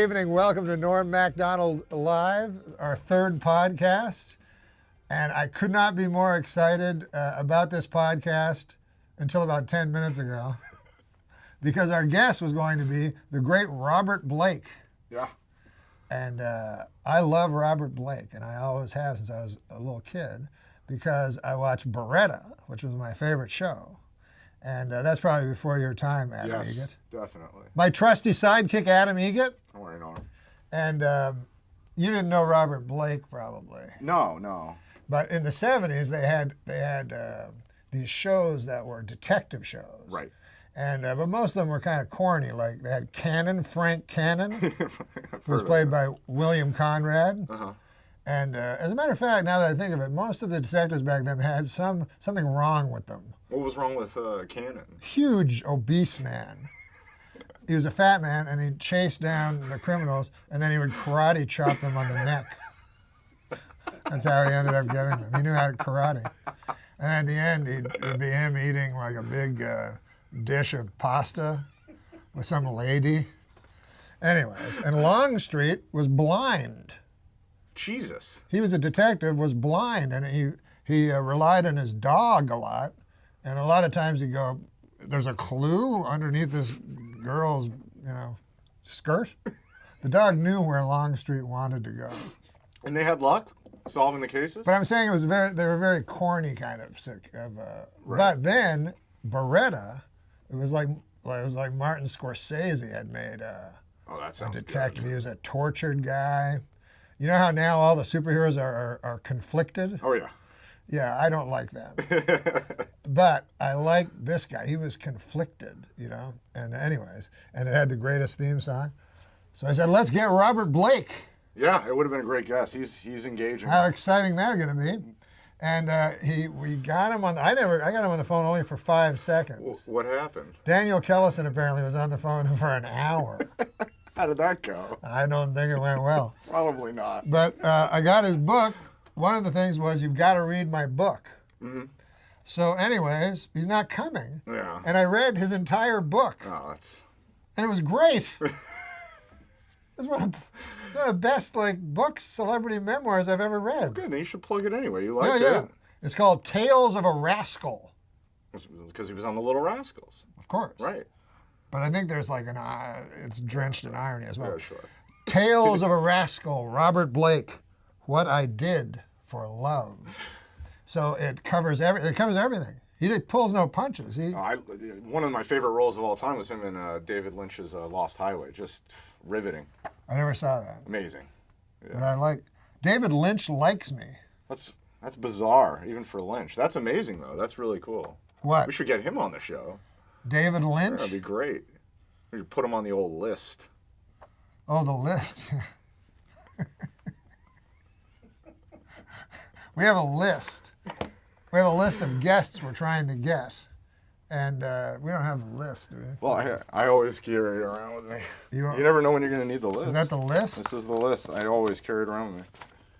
evening. Welcome to Norm MacDonald Live, our third podcast. And I could not be more excited about this podcast until about 10 minutes ago, because our guest was going to be the great Robert Blake. Yeah. And I love Robert Blake, and I always have since I was a little kid, because I watched Beretta, which was my favorite show. And that's probably before your time, Adam Egget. Yes, definitely. My trusty sidekick, Adam Egget. Don't worry, Norm. And you didn't know Robert Blake, probably. No. But in the 70s, they had these shows that were detective shows. Right. And but most of them were kind of corny. Like they had Frank Cannon, who was played by William Conrad. Uh-huh. And as a matter of fact, now that I think of it, most of the detectives back then had something wrong with them. What was wrong with Cannon? Huge, obese man. He was a fat man, and he'd chase down the criminals, and then he would karate chop them on the neck. That's how he ended up getting them. He knew how to karate. And at the end, it'd be him eating like a big dish of pasta with some lady. Anyways, and Longstreet was blind. Jesus. He was a detective, was blind, and he relied on his dog a lot. And a lot of times he'd go, there's a clue underneath this girl's, skirt. The dog knew where Longstreet wanted to go. And they had luck solving the cases? But I'm saying they were very corny kind of sick of. Right. But then Beretta, it was like Martin Scorsese had made that a sounds detective. good. He was a tortured guy. You know how now all the superheroes are conflicted? Oh, yeah. Yeah, I don't like that. But I like this guy. He was conflicted, And anyways, and it had the greatest theme song. So I said, let's get Robert Blake. Yeah, it would have been a great guess. He's engaging. How exciting that going to be? And we got him on. I got him on the phone only for 5 seconds. What happened? Daniel Kellison apparently was on the phone for an hour. How did that go? I don't think it went well. Probably not. But I got his book. One of the things was, you've got to read my book. Mm-hmm. So anyways, he's not coming. Yeah. And I read his entire book. Oh, that's... And it was great. It was one of the best books, celebrity memoirs I've ever read. Good, then you should plug it anyway. You liked Yeah. it? It's called Tales of a Rascal. Because he was on the Little Rascals. Of course. Right. But I think there's it's drenched in irony as well. Yeah, sure. Tales of a Rascal, Robert Blake, What I Did for Love. So it covers everything. He pulls no punches. One of my favorite roles of all time was him in David Lynch's Lost Highway. Just riveting. I never saw that. Amazing. Yeah. But David Lynch likes me. That's bizarre, even for Lynch. That's amazing, though. That's really cool. What? We should get him on the show. David Lynch? That'd be great. We should put him on the old list. Oh, the list. We have a list. We have a list of guests we're trying to get. And we don't have a list, do we? Well, I always carry it around with me. You never know when you're going to need the list. Is that the list? This is the list. I always carry it around with me.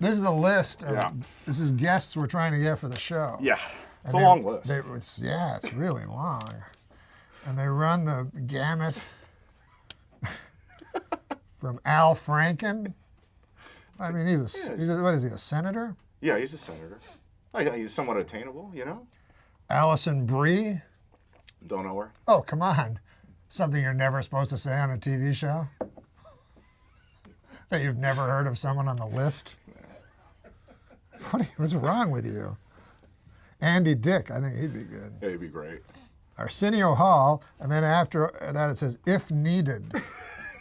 This is the list. Yeah. This is guests we're trying to get for the show. Yeah. It's a long list. It's really long. And they run the gamut from Al Franken. I mean, what is he, a senator? Yeah, he's a senator. He's somewhat attainable, Alison Brie. Don't know her. Oh, come on. Something you're never supposed to say on a TV show? That you've never heard of someone on the list? What's wrong with you? Andy Dick, I think he'd be good. Yeah, he'd be great. Arsenio Hall, and then after that it says, if needed.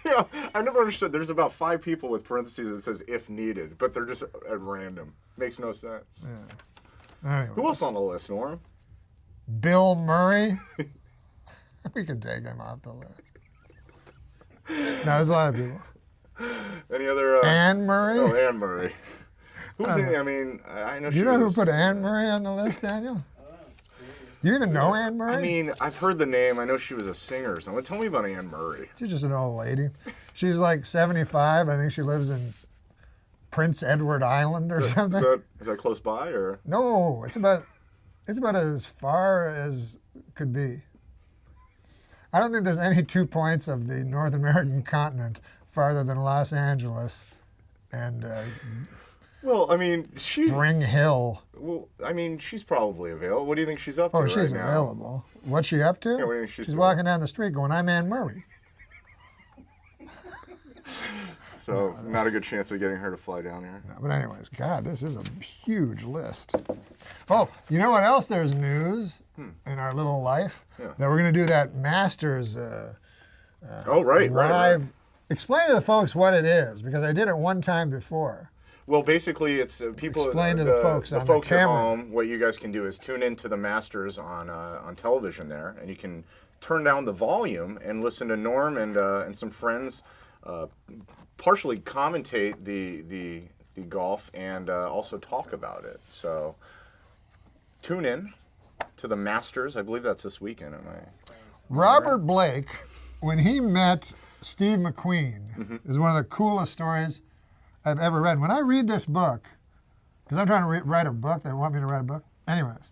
Yeah, I never understood. There's about 5 people with parentheses that says if needed, but they're just at random. Makes no sense. Yeah. Anyway. Who else on the list, Norm? Bill Murray. We can take him off the list. No, there's a lot of people. Any other? Anne Murray? Oh, Anne Murray. Who's in? I mean, I know. Do you know who put Anne Murray on the list, Daniel? Do you even know Anne Murray? I mean, I've heard the name. I know she was a singer or something. Tell me about Anne Murray. She's just an old lady. She's like 75. I think she lives in Prince Edward Island or something. Is that close by or? No, it's about as far as could be. I don't think there's any 2 points of the North American continent farther than Los Angeles and Well, I mean, Spring Hill. Well, I mean, she's probably available. What do you think she's up to Oh, she's right now? available. What's she up to? Yeah, what do you think she's doing? walking down the street going, I'm Anne Murray. So, not a good chance of getting her to fly down here. No, but anyways, God, this is a huge list. Oh, you know what else there's news in our little life? Yeah. That we're going to do that Masters Right. live. Explain to the folks what it is, because I did it one time before. Well, basically, it's people. Explain to the folks on the folks at camera. home. What you guys can do is tune into the Masters on television there, and you can turn down the volume and listen to Norm and some friends partially commentate the golf and also talk about it. So tune in to the Masters. I believe that's this weekend. Robert Blake, when he met Steve McQueen, is one of the coolest stories I've ever read. When I read this book, because I'm trying to write a book, they want me to write a book. Anyways,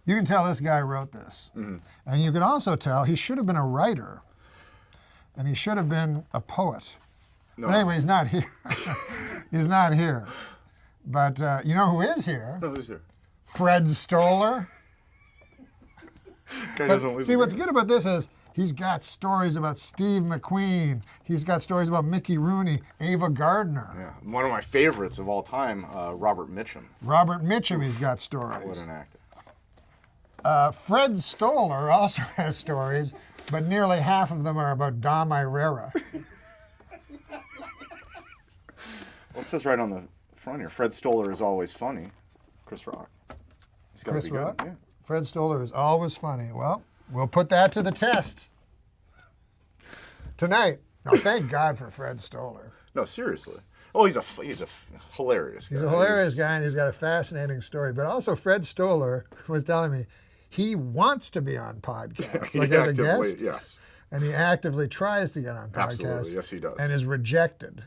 you can tell this guy wrote this. And you can also tell he should have been a writer. And he should have been a poet. No. But anyway, he's not here. He's not here. But you know who is here? No, who's there? Fred Stoller. Guy doesn't live See, in what's here. good about this is he's got stories about Steve McQueen. He's got stories about Mickey Rooney, Ava Gardner. Yeah, one of my favorites of all time, Robert Mitchum. Robert Mitchum, he's got What stories. an actor. Fred Stoller also has stories, but nearly half of them are about Dom Irrera. Well, it says right on the front here, Fred Stoller is always funny. Chris Rock. He's gotta Chris be good. Rock? Yeah. Fred Stoller is always funny. Well, we'll put that to the test tonight. Now, thank God for Fred Stoller. No, seriously. Oh, he's a hilarious guy. He's a hilarious guy, and he's got a fascinating story. But also, Fred Stoller was telling me he wants to be on podcasts, like as a guest. Yes. And he actively tries to get on podcasts. Absolutely, yes, he does. And is rejected.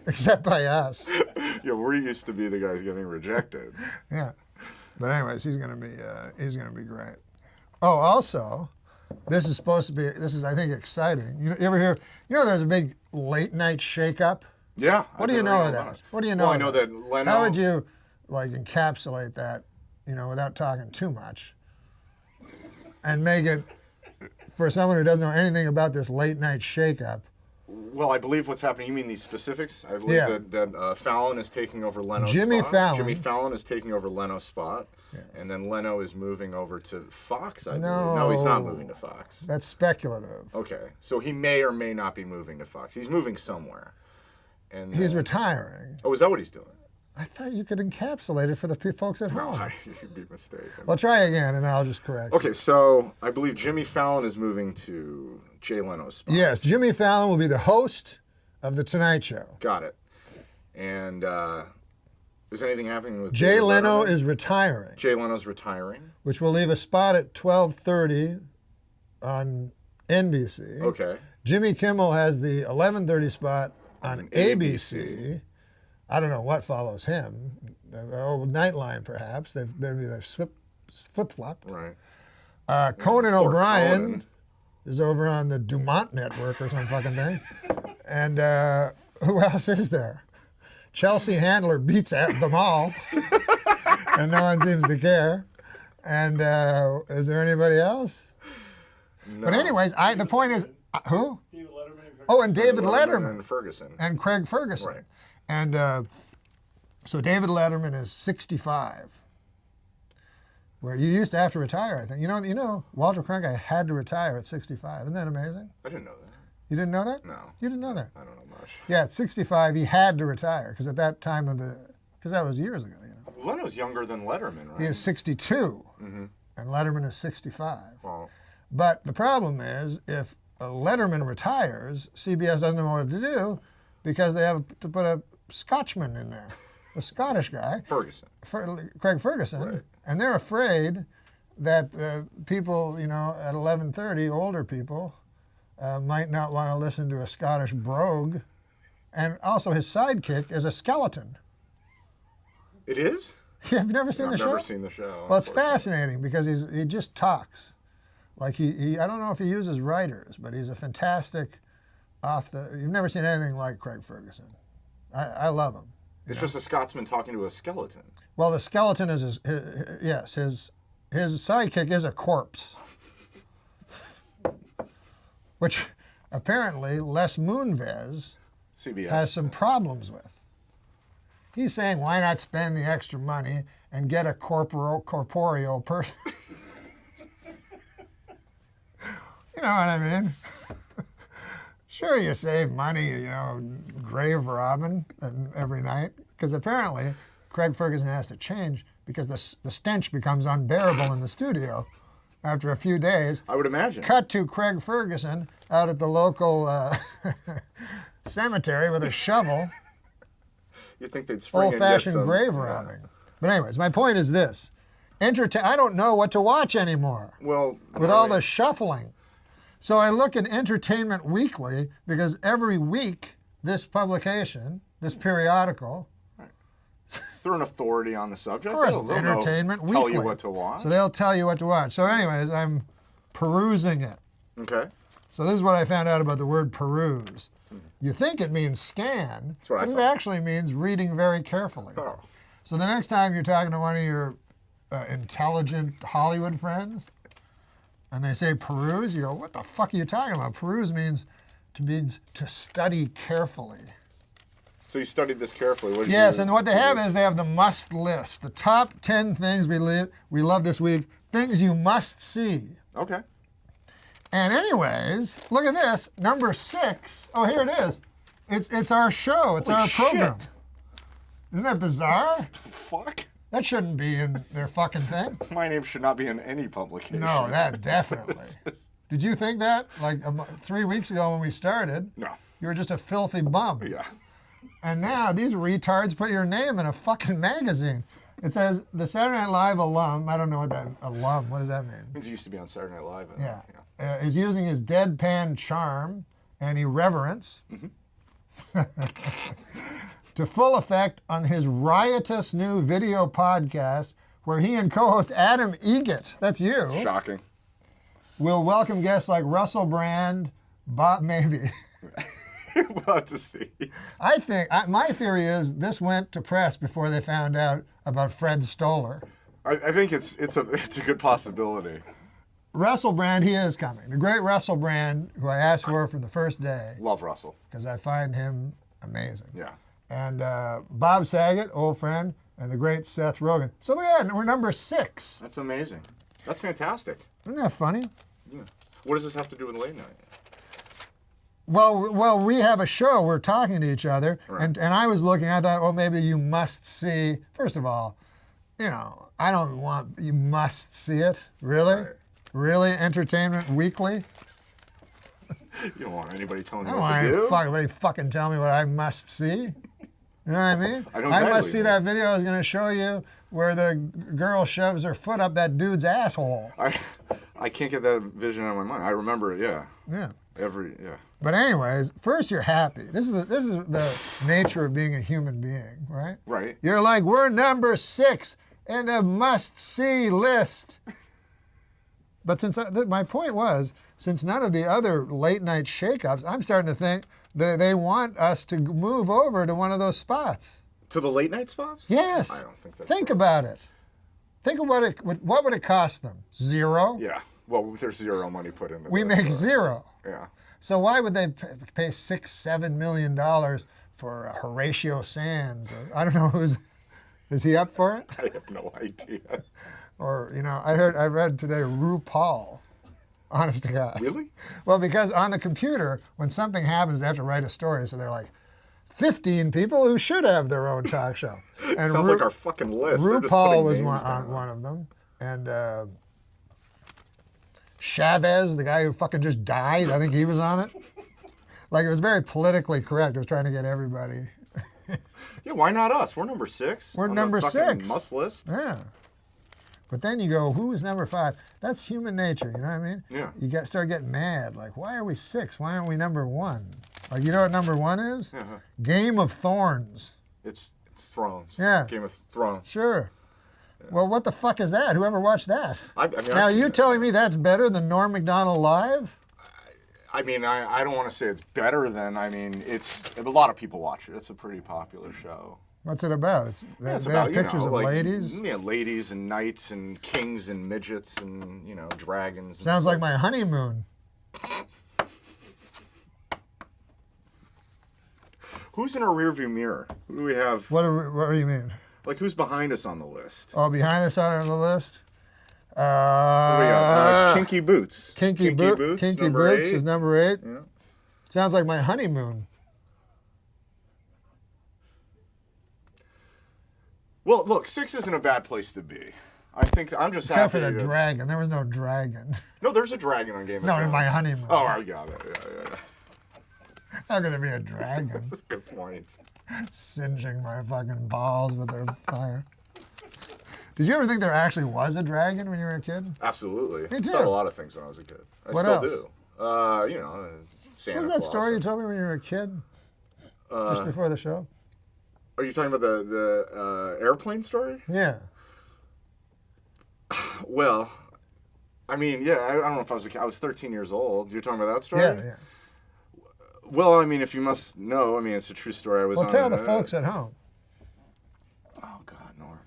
Except by us. Yeah, we're used to be the guys getting rejected. Yeah. But anyways, he's gonna be great. Oh, also, this is I think exciting. You ever hear? There's a big late night shakeup. Yeah. What do you know of that? What do you know? Well, I of know that Leno. How would you encapsulate that? Without talking too much, and make it for someone who doesn't know anything about this late night shakeup. Well, I believe what's happening. You mean these specifics? I believe Yeah. that Fallon is taking over Leno's Jimmy spot. Fallon. Jimmy Fallon is taking over Leno's spot, Yes. and then Leno is moving over to Fox. I believe. No. No, he's not moving to Fox. That's speculative. Okay, so he may or may not be moving to Fox. He's moving somewhere. And He's retiring. Oh, is that what he's doing? I thought you could encapsulate it for the folks at No, home. you'd be mistaken. Well, try again, and I'll just correct. Okay, so I believe Jimmy Fallon is moving to Jay Leno's spot. Yes, Jimmy Fallon will be the host of The Tonight Show. Got it. And is anything happening with Jay David Leno Letterman? is retiring, Jay Leno's retiring. which will leave a spot at 12:30 on NBC. Okay. Jimmy Kimmel has the 11:30 spot on ABC. ABC. I don't know what follows him. Nightline, perhaps. They've flip-flop. Right. Conan Poor O'Brien Conan. is over on the Dumont Network or some fucking thing. And who else is there? Chelsea Handler beats them all, and no one seems to care. And is there anybody else? No. But anyways, the point is, who? David Letterman and Oh, and David Letterman and Ferguson. and Craig Ferguson. Right. And so David Letterman is 65. Where you used to have to retire, I think. You know, Walter Cronkite had to retire at 65. Isn't that amazing? I didn't know that. You didn't know that? No. You didn't know that? I don't know much. Yeah, at 65, he had to retire because at that time because that was years ago, Leno's younger than Letterman, right? He is 62, and Letterman is 65. Well, But the problem is, if Letterman retires, CBS doesn't know what to do because they have to put a Scotchman in there, a Scottish guy, Ferguson. Craig Ferguson, Right. and they're afraid that people, at 11:30, older people, might not want to listen to a Scottish brogue, and also his sidekick is a skeleton. It is? You've never seen the I've show? never seen the show. Well, it's unfortunately. fascinating because he just talks. Like he I don't know if he uses writers, but he's a fantastic You've never seen anything like Craig Ferguson. I love him. It's just a Scotsman talking to a skeleton. Well, the skeleton is his sidekick is a corpse, which apparently Les Moonves CBS has some problems with. He's saying, why not spend the extra money and get a corporeal person? You know what I mean? Sure, you save money, grave robbing every night, because apparently Craig Ferguson has to change because the stench becomes unbearable in the studio after a few days. I would imagine. Cut to Craig Ferguson out at the local cemetery with a shovel. You think they'd spring old-fashioned grave robbing. But anyways, my point is this. I don't know what to watch anymore. Well, with all the shuffling. So I look at Entertainment Weekly because every week this publication, this periodical, they're an authority on the subject. Of course, it's Entertainment Weekly. Tell you what to watch. So they'll tell you what to watch. So anyways, I'm perusing it. Okay. So this is what I found out about the word peruse. You think it means scan, but it actually means reading very carefully. Oh. So the next time you're talking to one of your intelligent Hollywood friends, and they say peruse, you go, what the fuck are you talking about? Peruse means to study carefully. So you studied this carefully. Yes, and what they have is they have the must list. The top 10 things we love this week, things you must see. Okay. And anyways, look at this, number 6. Oh, here it is. It's our show. It's our program. Shit. Isn't that bizarre? What the fuck? That shouldn't be in their fucking thing. My name should not be in any publication. No, that definitely. Did you think that? Like 3 weeks ago when we started, no. You were just a filthy bum. Yeah. And now these retards put your name in a fucking magazine. It says the Saturday Night Live alum. I don't know what does that mean? It means he used to be on Saturday Night Live. Yeah. Is using his deadpan charm and irreverence to full effect on his riotous new video podcast where he and co-host Adam Egget, that's you, shocking, will welcome guests like Russell Brand, Bob, maybe. We'll have to see. I think, my theory is this went to press before they found out about Fred Stoller. I think it's a good possibility. Russell Brand, he is coming. The great Russell Brand, who I asked for from the first day. Love Russell. Because I find him amazing. Yeah. And Bob Saget, old friend, and the great Seth Rogen. So look at that, we're number 6. That's amazing. That's fantastic. Isn't that funny? Yeah. What does this have to do with late night? Well, we have a show. We're talking to each other, right. and I was looking. I thought, well, maybe you must see. First of all, I don't want you must see it. Really, right. Really, Entertainment Weekly. You don't want anybody telling you what to do. Anybody fucking tell me what I must see. You know what I mean? I must see that video. I was going to show you where the girl shoves her foot up that dude's asshole. I can't get that vision out of my mind. I remember it. Yeah. Yeah. But anyways, first you're happy. This is the nature of being a human being, right? Right. You're like, we're number 6 in the must-see list. But my point was, since none of the other late-night shakeups, I'm starting to think that they want us to move over to one of those spots. To the late-night spots? Yes. I don't think that's Think about it. Think about it. What would it cost them? 0? Yeah. Well, there's 0 money put into it. We make 0. Yeah. So why would they pay $6-7 million for Horatio Sands? I don't know is he up for it? I have no idea. Or I read today RuPaul. Honest to God. Really? Well, because on the computer, when something happens, they have to write a story. So they're like, 15 people who should have their own talk show. And sounds like our fucking list. RuPaul was on one of them, and Chavez, the guy who fucking just died, I think he was on it. Like, it was very politically correct. It was trying to get everybody. Yeah, why not us? We're number 6. We're number 6. Must list. Yeah. But then you go, who is number 5? That's human nature, you know what I mean? Yeah. You start getting mad. Like, why are we 6? Why aren't we number 1? Like, you know what number 1 is? Uh-huh. Game of Thorns. It's Thrones. Yeah. Game of Thrones. Sure. Yeah. Well, what the fuck is that? Whoever watched that? I mean, now, are you telling me that's better than Norm Macdonald Live? I mean, I don't want to say it's better than. I mean, a lot of people watch it. It's a pretty popular show. What's it about? They It's have about, pictures of like, ladies. Yeah, ladies and knights and kings and midgets and dragons. Sounds like my honeymoon. Who's in our rearview mirror? Who do we have? What do you mean? Like, who's behind us on the list? Oh, behind us on the list? What do we got? Kinky Boots. Kinky Boots. Kinky number Boots 8. is number 8. Yeah. Sounds like my honeymoon. Well, look, 6 isn't a bad place to be. I think I'm just Except for happy the to- dragon. There was no dragon. No, there's a dragon on Game of No, Thrones. in my honeymoon. Oh, I got it. Yeah. How could there be a dragon That's a good point. singeing my fucking balls with their fire? Did you ever think there actually was a dragon when you were a kid? Absolutely. Me too. I thought a lot of things when I was a kid. I What still else? do. Santa What was that Claus story you and- told me when you were a kid? Just before the show? Are you talking about the airplane story? Yeah. Well, I mean, yeah, I don't know if I was a kid. I was 13 years old. You're talking about that story? Yeah. Well, I mean, if you must know, I mean, it's a true story. I was Well, on tell the folks at home. Oh, God, Norm.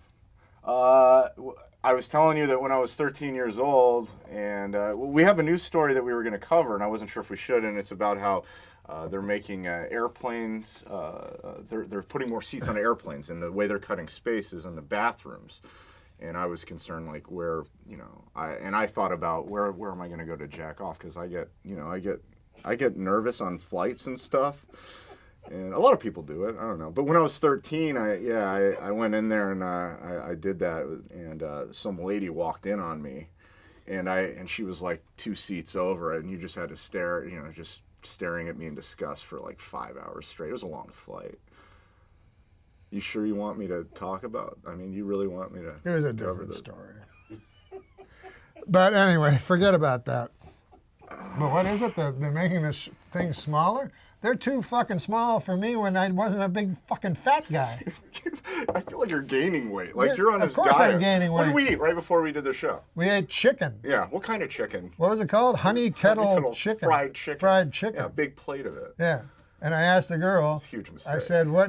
I was telling you that when I was 13 years old, and we have a news story that we were going to cover, and I wasn't sure if we should, and it's about how they're making airplanes, they're putting more seats on airplanes, and the way they're cutting space is in the bathrooms. And I was concerned, like, where, I thought about where am I going to go to jack off, because I get nervous on flights and stuff. And a lot of people do it. I don't know. But when I was 13, I went in there and I did that. And some lady walked in on me, and she was like 2 seats over, and you just had to stare, just staring at me in disgust for like 5 hours straight. It was a long flight. You sure you want me to talk about? I mean, you really want me to? It was a different story. But anyway, forget about that. But what is it? They're making this thing smaller? They're too fucking small for me when I wasn't a big fucking fat guy. I feel like you're gaining weight. Like, Yeah, you're on of this course diet. I'm gaining What did weight. we eat right before we did the show? We ate chicken. Yeah. What kind of chicken? What was it called? Honey kettle chicken. Fried chicken. Fried chicken. Yeah, a big plate of it. Yeah. And I asked the girl, Huge mistake. I said, why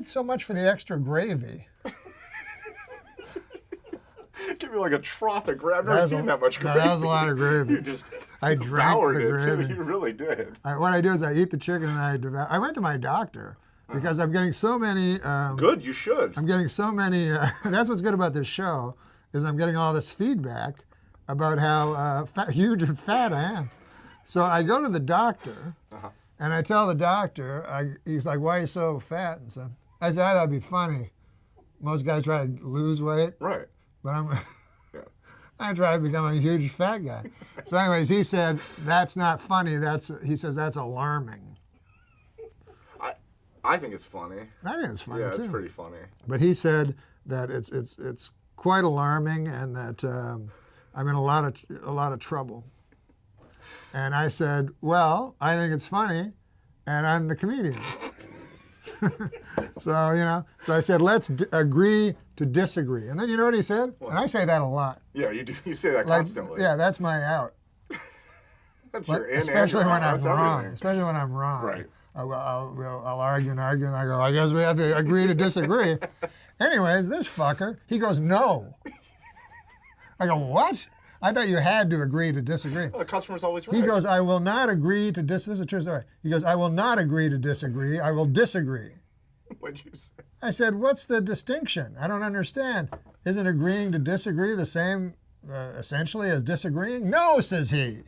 so much for the extra gravy? Give me like a trough of gravy. I've never seen that much gravy. No, that was a lot of gravy. You just I drank devoured the it, gravy. too. You really did. What I do is I eat the chicken and I devour. I went to my doctor because I'm getting so many. Good, you should. I'm getting so many. That's what's good about this show is I'm getting all this feedback about how huge and fat I am. So I go to the doctor and I tell the doctor. He's like, "Why are you so fat?" And so I said, "I thought it'd be funny. Most guys try to lose weight, Right. but I'm." Yeah. I try to become a huge fat guy. So anyways, he said, that's not funny. He says that's alarming. I think it's funny. I think it's funny Yeah, too. it's pretty funny. But he said that it's quite alarming and that I'm in a lot of trouble. And I said, well, I think it's funny, and I'm the comedian. So I said, let's agree to disagree. And then you know what he said? And I say that a lot. Yeah, you do. You say that constantly. Yeah, that's my out. That's your in Especially and your when out. I'm That's wrong. everything. Especially when I'm wrong. Right. I'll argue and argue, and I go, I guess we have to agree to disagree. Anyways, this fucker, he goes, no. I go, what? I thought you had to agree to disagree. Well, the customer's always right. He goes, I will not agree to this is a true story. He goes, I will not agree to disagree. I will disagree. What'd you say? I said, what's the distinction? I don't understand. Isn't agreeing to disagree the same, essentially, as disagreeing? No, says he.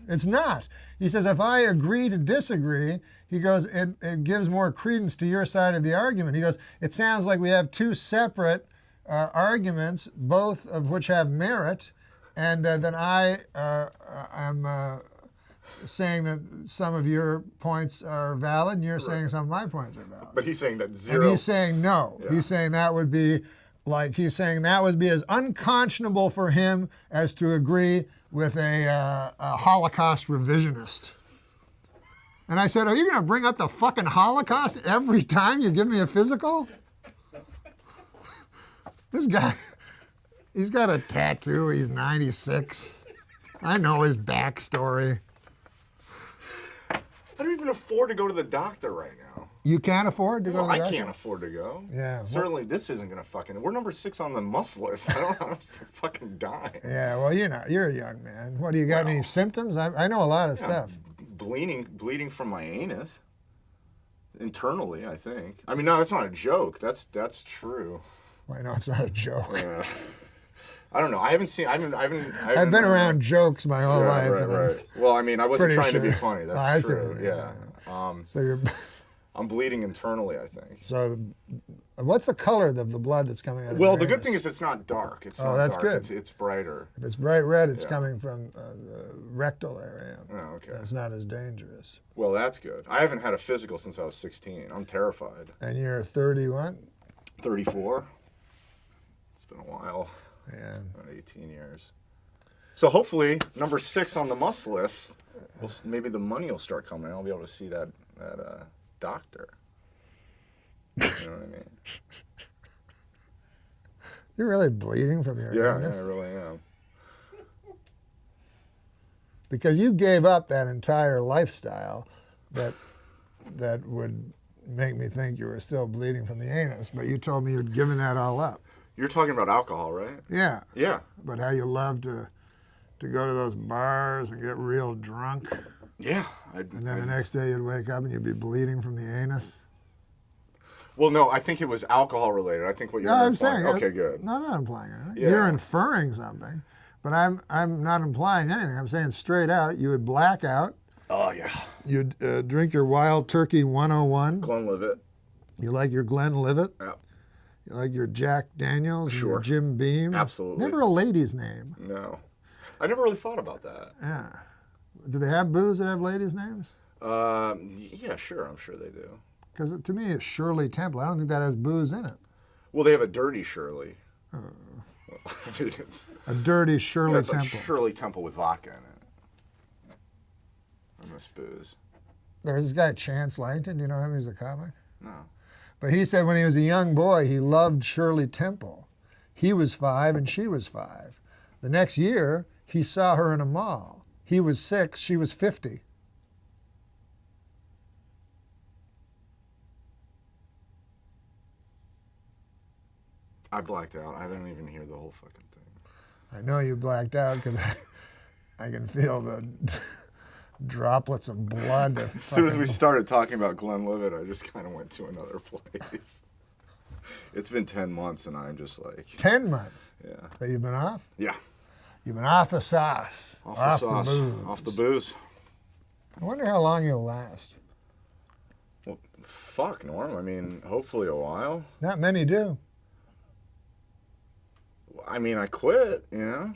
It's not. He says, if I agree to disagree, he goes, it gives more credence to your side of the argument. He goes, it sounds like we have two separate arguments, both of which have merit, and then I am saying that some of your points are valid, and you're saying some of my points are valid. But he's saying that zero. And he's saying no. Yeah. He's saying that would be as unconscionable for him as to agree with a Holocaust revisionist. And I said, are you going to bring up the fucking Holocaust every time you give me a physical? This guy, he's got a tattoo. He's 96. I know his backstory. I don't even afford to go to the doctor right now. You can't afford to go to the I doctor? can't afford to go. Yeah. Certainly, this isn't gonna fucking. We're number 6 on the must list. I don't. I'm fucking dying. Yeah. Well, you're a young man. What do you got? Any symptoms? I know a lot of stuff. Bleeding from my anus. Internally, I think. I mean, no, that's not a joke. That's true. Well, I know it's not a joke. I don't know. I haven't seen. I've been around jokes my whole life. Right. Well, I mean, I wasn't trying to be funny. That's true. Yeah. So you're. I'm bleeding internally, I think. So, what's the color of the blood that's coming out of Well, your the good anus? thing is it's not dark. It's not that's dark. good. It's brighter. If it's bright red, it's coming from the rectal area. Oh, okay. It's not as dangerous. Well, that's good. I haven't had a physical since I was 16. I'm terrified. And you're 31? 34. It's been a while. Yeah. About 18 years. So hopefully, number 6 on the must list, maybe the money will start coming. I'll be able to see that doctor. You know what I mean? You're really bleeding from your anus? Yeah, I really am. Because you gave up that entire lifestyle that would make me think you were still bleeding from the anus, but you told me you'd given that all up. You're talking about alcohol, right? Yeah. Yeah. But how you love to go to those bars and get real drunk. Yeah. And then the next day you'd wake up and you'd be bleeding from the anus. Well, no, I think it was alcohol related. I think what you're I'm saying. Okay, good. No, I'm not implying anything. Yeah. You're inferring something, but I'm not implying anything. I'm saying straight out, you would black out. Oh, yeah. You'd drink your Wild Turkey 101. Glenlivet. You like your Glenlivet. Yeah. You like your Jack Daniels. Sure. Your Jim Beam. Absolutely. Never a lady's name. No. I never really thought about that. Yeah. Do they have booze that have ladies' names? Yeah, sure. I'm sure they do. Because to me, it's Shirley Temple. I don't think that has booze in it. Well, they have a Dirty Shirley. A dirty Shirley That's Temple. like Shirley Temple with vodka in it. I miss booze. There was this guy, Chance Langton. Do you know him? He was a comic. No. But he said when he was a young boy, he loved Shirley Temple. He was 5 and she was 5. The next year, he saw her in a mall. He was 6, she was 50. I blacked out. I didn't even hear the whole fucking thing. I know you blacked out because I can feel the droplets of blood. As soon as we started talking about Glenlivet, I just kind of went to another place. It's been 10 months and I'm just like... 10 months? Yeah. That you've been off? Yeah. You've been off the sauce. Off the sauce. The booze. Off the booze. I wonder how long you'll last. Well, fuck, Norm. I mean, hopefully a while. Not many do. I mean, I quit, you know?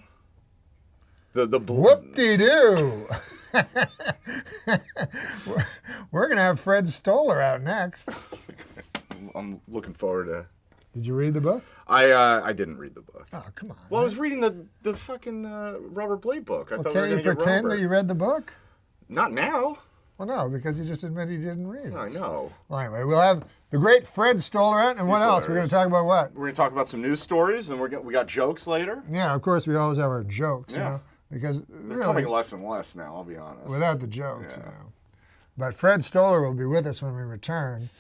Whoop-de-doo! We're going to have Fred Stoller out next. I'm looking forward to... Did you read the book? I didn't read the book. Oh, come on. Well, I was reading the fucking Robert Blake book. I thought we were Can't going you to get pretend Robert. that you read the book? Not now. Well, no, because you just admitted you didn't read it. I know. Well, anyway, we'll have the great Fred Stoller out, and what He's else? We're going to talk about what? We're going to talk about some news stories, and we got jokes later. Yeah, of course, we always have our jokes, you know, because They're really, coming less and less now, I'll be honest. without the jokes, you know. But Fred Stoller will be with us when we return,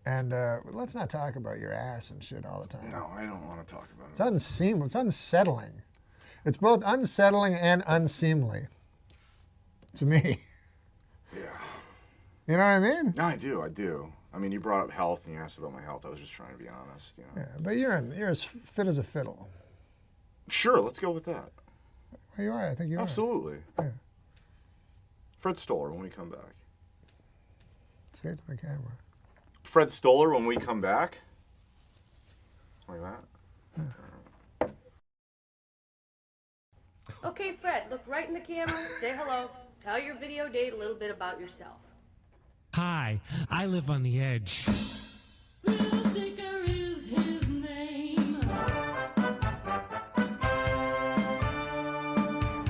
and let's not talk about your ass and shit all the time. No, I don't want to talk about it. It's unseemly. It's unsettling. It's both unsettling and unseemly to me. Yeah. You know what I mean? No, I do. I mean, you brought up health, and you asked about my health. I was just trying to be honest, you know. Yeah, but you're as fit as a fiddle. Sure, let's go with that. Well, you are. I think you are. Absolutely. Yeah. Fred Stoller when we come back. Say it to the camera. Fred Stoller when we come back. Like that. Yeah. Okay, Fred, look right in the camera, say hello, tell your video date a little bit about yourself. Hi, I live on the edge. Musicker is his name.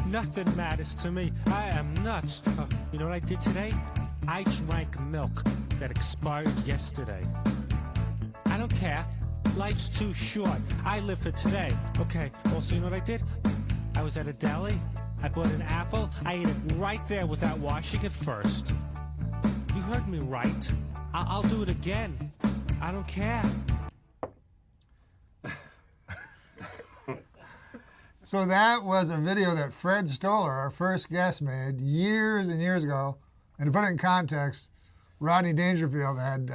Nothing matters to me. I am nuts. You know what I did today? I drank milk that expired yesterday. I don't care. Life's too short. I live for today. Okay, also, you know what I did? I was at a deli. I bought an apple. I ate it right there without washing it first. You heard me right. I'll do it again. I don't care. So that was a video that Fred Stoller, our first guest, made years and years ago. And to put it in context, Rodney Dangerfield had...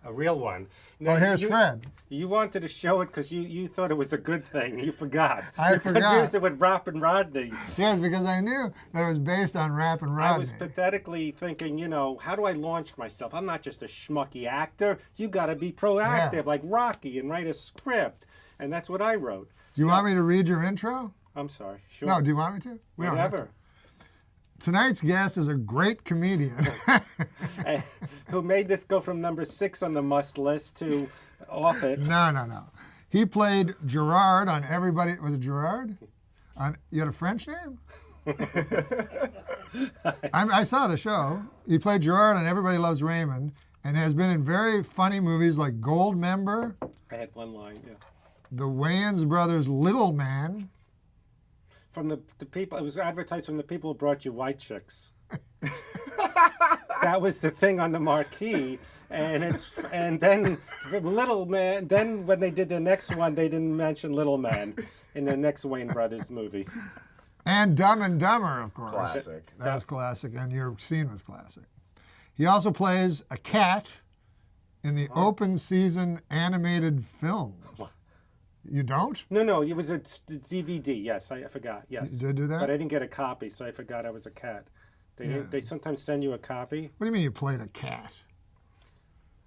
A real one. Well, here's Fred. You wanted to show it because you thought it was a good thing. You forgot. I you forgot. confused it with Rappin' Rodney. Yes, because I knew that it was based on Rappin' Rodney. I was pathetically thinking, how do I launch myself? I'm not just a schmucky actor. You got to be proactive, like Rocky, and write a script. And that's what I wrote. Do you want me to read your intro? I'm sorry. Sure. No, do you want me to? We don't have to. Whatever. Tonight's guest is a great comedian. Who made this go from number 6 on the must list to off it. No. He played Gerard on Everybody... Was it Gerard? You had a French name? I saw the show. He played Gerard on Everybody Loves Raymond and has been in very funny movies like Goldmember, I had one line, yeah. the Wayans Brothers' Little Man. From the people, it was advertised from the people who brought you white chicks. That was the thing on the marquee, and then Little Man. Then when they did the next one, they didn't mention Little Man in the next Wayne Brothers movie. And Dumb and Dumber, of course. Classic. That was classic, and your scene was classic. He also plays a cat in the open season animated films. You don't? No, it was a DVD. Yes, I forgot. Yes, You did do that? but I didn't get a copy, so I forgot I was a cat. They sometimes send you a copy. What do you mean you played a cat?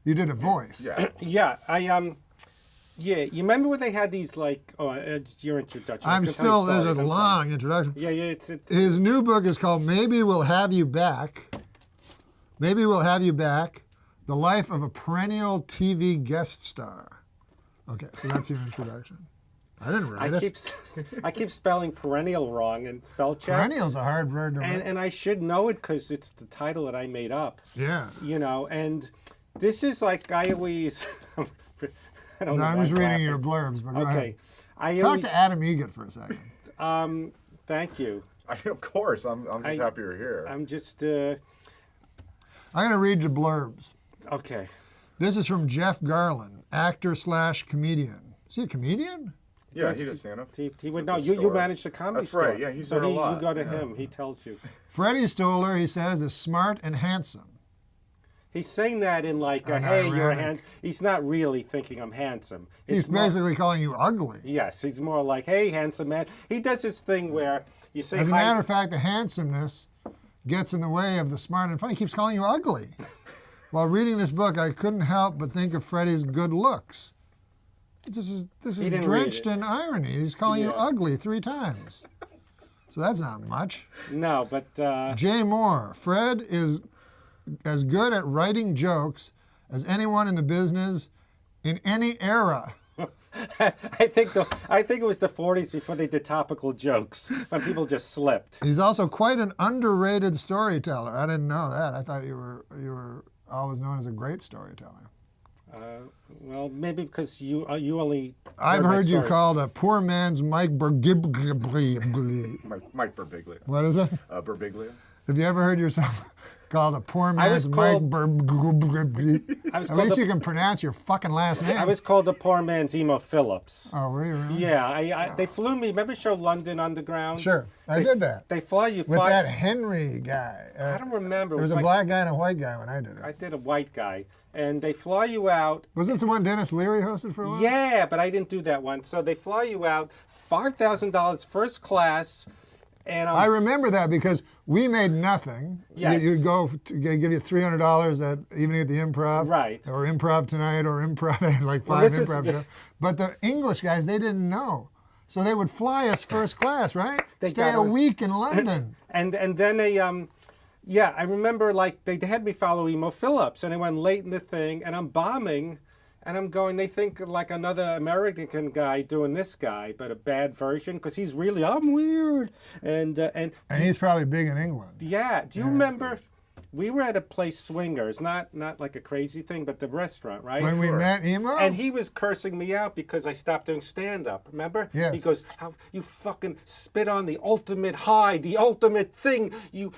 You did a voice. Yeah. Yeah, yeah. You remember when they had these it's your introduction? I was gonna tell you There's a stories, I'm sorry. long introduction. Yeah, it's His new book is called Maybe We'll Have You Back. Maybe We'll Have You Back, The Life of a Perennial TV Guest Star. Okay, so that's your introduction. I didn't write it. I keep spelling perennial wrong and spell check. Perennial's a hard word to write. And I should know it because it's the title that I made up. Yeah. And this is like I always. I don't know. I'm why just I'm reading laughing. your blurbs, but go Okay. ahead. Talk to Adam Egget for a second. Thank you. Of course, I'm just happy you're here. I'm just. I'm going to read your blurbs. Okay. This is from Jeff Garland, actor/comedian. Is he a comedian? Yeah, he does stand up. He would know. The You store. manage the comedy That's store. right, yeah, he's so there a lot. You go to him. He tells you. Freddie Stoller, he says, is smart and handsome. He's saying that in like, An hey, you're ironic- handsome. He's not really thinking I'm handsome. He's It's more- basically calling you ugly. Yes, he's more like, hey, handsome man. He does this thing where you say, As a hi. matter of fact, the handsomeness gets in the way of the smart and funny. He keeps calling you ugly. While reading this book, I couldn't help but think of Freddie's good looks. This is didn't drenched read it. in irony. He's calling you Yeah. ugly 3 times. So that's not much. No, but Jay Moore, Fred is as good at writing jokes as anyone in the business in any era. I think it was the 40s before they did topical jokes when people just slipped. He's also quite an underrated storyteller. I didn't know that. I thought you were always known as a great storyteller. Well, maybe because you only. I've my heard you stories. called a poor man's Mike Birbiglia. Mike Birbiglia. What is it? Birbiglia. Have you ever heard yourself called a poor I was man's Mike called- Birbiglia? I was At called least the- you can pronounce your fucking last name. I was called the poor man's Emo Phillips. Oh, were you really? Yeah, they flew me. Remember show London Underground? Sure, I did that. They fly you. With that Henry guy. I don't remember. There was a like- black guy and a white guy when I did I it. did a white guy, and they fly you out. Wasn't it the one Dennis Leary hosted for a while? Yeah, but I didn't do that one. So they fly you out, $5,000 first class, and I remember that because we made nothing. Yes. You'd go to give you $300 at evening at the Improv, Right. Or Improv Tonight, or Improv. They had like Well, 5 this is improv the- shows. But the English guys, they didn't know, so they would fly us first class, right? They Stay got a us- week in London. and then they yeah, I remember like they had me follow Emo Phillips, and I went late in the thing, and I'm bombing, and I'm going. They think like another American guy doing this guy, but a bad version because he's really I'm weird, and And he's probably big in England. yeah. Do you remember? we were at a place, Swingers, not like a crazy thing, but the restaurant, right? When we met Emo? And he was cursing me out because I stopped doing stand-up. Remember? Yes. He goes, "How you fucking spit on the ultimate high, the ultimate thing. You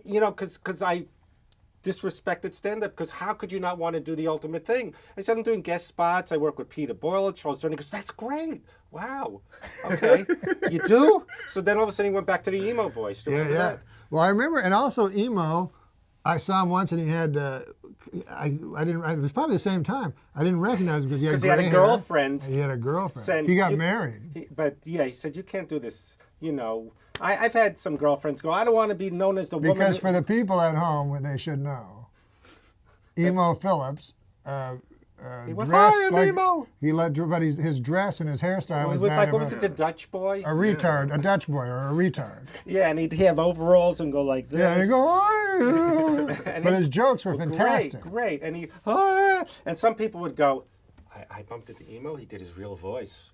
know, because I disrespected stand-up. Because how could you not want to do the ultimate thing? I said I'm doing guest spots. I work with Peter Boyle, Charles Durning. He goes, that's great. Wow. Okay. You do? So then all of a sudden he went back to the emo voice. Do you remember that? Well, I remember, and also Emo. I saw him once, and he had. I didn't. It was probably the same time. I didn't recognize him because he had. He had a gray girlfriend. Hair. He had a girlfriend. Said, He got married. But yeah, he said you can't do this. You know, I've had some girlfriends go, I don't want to be known as the woman. Because for the people at home, they should know, Emo Phillips. He went, dressed "Hi, I'm like, Emo." He let everybody. His dress and his hairstyle It was was that like, of what was it, the Dutch boy? a retard, a Dutch boy or a retard. Yeah, and he'd have overalls and go like this. Yeah, and he go. "Oh." But his jokes were fantastic. Great. And he, "Ah." And some people would go, I bumped into Emo. He did his real voice.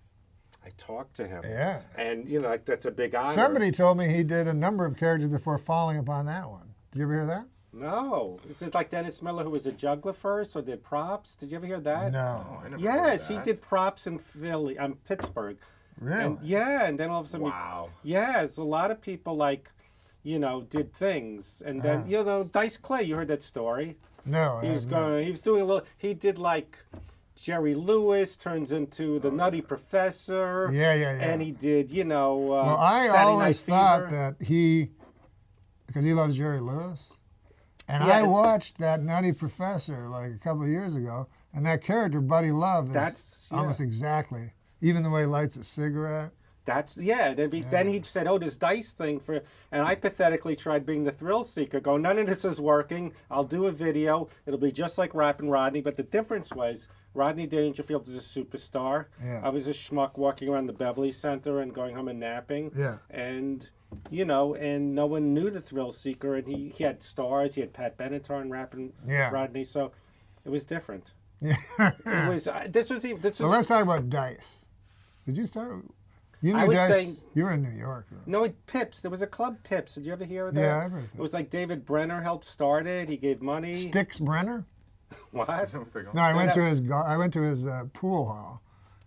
I talked to him. Yeah. And, you know, like, that's a big honor. Somebody told me he did a number of characters before falling upon that one. Did you ever hear that? No. Is it like Dennis Miller, who was a juggler first, or did props? Did you ever hear that? No. I never heard Yes, he that. did props in Pittsburgh. Really? And, yeah, and then all of a sudden, Wow. yes, a lot of people, like, you know, did things. And then, you know, Dice Clay, you heard that story. No. He was doing a little, he did like Jerry Lewis turns into the Nutty Professor. Yeah. And he did, you know, Well, I Saturday always Night thought Fever. that because he loves Jerry Lewis, and Yeah, I and- watched that Nutty Professor like a couple of years ago, and that character Buddy Love is That's- yeah. almost exactly, even the way he lights a cigarette. Then he said, "Oh, this dice thing for," and I pathetically tried being the thrill seeker, going, "None of this is working. I'll do a video. It'll be just like Rappin' Rodney." But the difference was, Rodney Dangerfield is a superstar. Yeah. I was a schmuck walking around the Beverly Center and going home and napping. Yeah. And you know, and no one knew the thrill seeker, and he had stars. He had Pat Benatar and Rappin' Yeah. Rodney, so it was different. Yeah. It was this was. So let's talk about Dice. Did you start? You I knew was Dice. saying- You were in New York, though. No, Pips. There was a club Pips. Did you ever hear of that? Yeah, I've heard of It was like David Brenner helped start it. He gave money. Sticks Brenner. What? No, I went to his pool hall,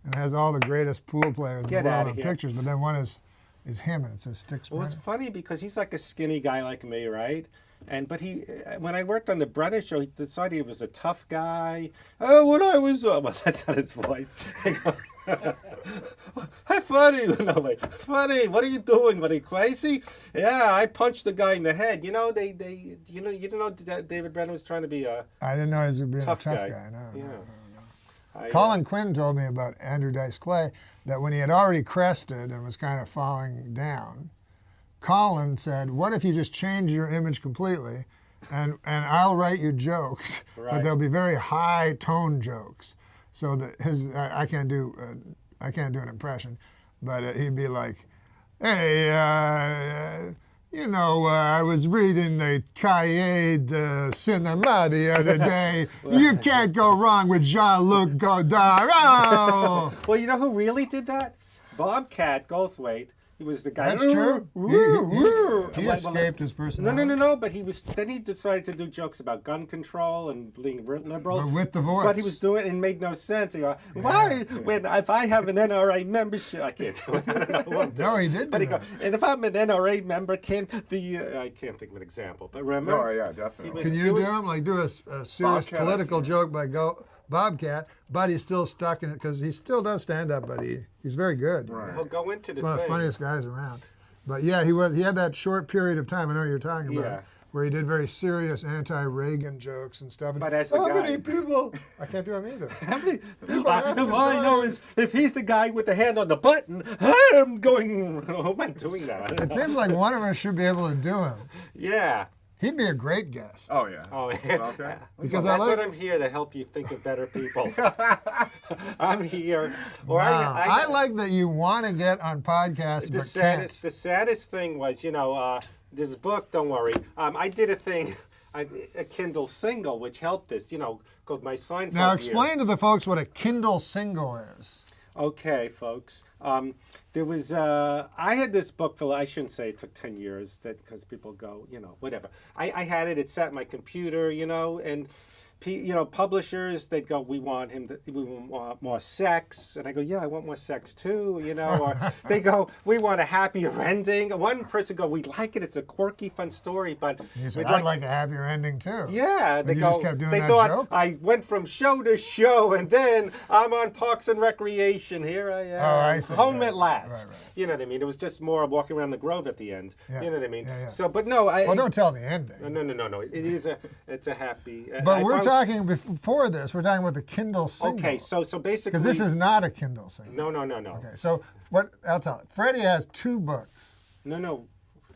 and it has all the greatest pool players Get in the world outta in here. pictures. But then one is him, and it says Sticks Well, Brenner. it's funny because he's like a skinny guy like me, right? But he, when I worked on the Brenner show, he decided he was a tough guy. Oh, when I was, well, that's not his voice. Hey, funny, no, like, funny. What are you doing? What are you crazy? Yeah, I punched the guy in the head. You know, you didn't know that David Brenner was trying to be a I didn't know he was being tough a tough guy. guy. No, Yeah. no. Colin Quinn told me about Andrew Dice Clay that when he had already crested and was kind of falling down, Colin said, "What if you just change your image completely, and I'll write you jokes, but Right. they'll be very high tone jokes." So that I can't do an impression, but he'd be like, "Hey, I was reading the Cahiers de Cinema the other day. You can't go wrong with Jean-Luc Godard." Oh! Well, you know who really did that? Bobcat Goldthwait. He was the guy. That's true. He escaped his personality. No. But then he decided to do jokes about gun control and being liberal. But with the voice. But he was doing it and it made no sense. He go, why? If I have an NRA membership, I can't do it. I don't know what I'm doing. No, he did But do he go, that. and if I'm an NRA member, can't the I can't think of an example. But remember? Oh, yeah, definitely. Can you do him? Like do a serious Bobcat, political joke by Bobcat, but he's still stuck in it because he still does stand up, but he's very good. Right. He'll go into the One of the thing. funniest guys around. But yeah, he had that short period of time, I know what you're talking about, Yeah. where he did very serious anti-Reagan jokes and stuff. But as the how guy- many people? I can't do them either. How many? have to All I know drive. is if he's the guy with the hand on the button, I'm going. How am I doing that? I don't It know. seems like one of us should be able to do him. Yeah. He'd be a great guest. Oh, yeah. Oh, yeah. Okay. Because That's I like. what I'm here to help you think of better people. I'm here. Or Wow. I like that you want to get on podcasts, the but saddest. can't. The saddest thing was, this book. Don't worry. I did a thing, a Kindle single, which helped this. Called my Seinfeld. Now Year. explain to the folks what a Kindle single is. Okay, folks. There was I had this book for, I shouldn't say it took 10 years because people go, whatever. I had it. It sat in my computer, and publishers, they'd go, we want more sex, and I go, yeah, I want more sex too, or they go, we want a happier ending. One person go, we like it, it's a quirky, fun story, but You said, I'd like a happier ending too. yeah, But you just kept doing they that thought joke? I went from show to show, and then I'm on Parks and Recreation. Here I am, Oh, I see. home Right. at last. Right. You know what I mean? It was just more walking around the Grove at the end. Yeah. You know what I mean? Yeah. So, but no, Well, don't tell the ending. no. It's a happy. But we're talking before this. We're talking about the Kindle single. Okay, so basically, because this is not a Kindle single. no. Okay, so what? I'll tell it. Freddie has 2 books. No.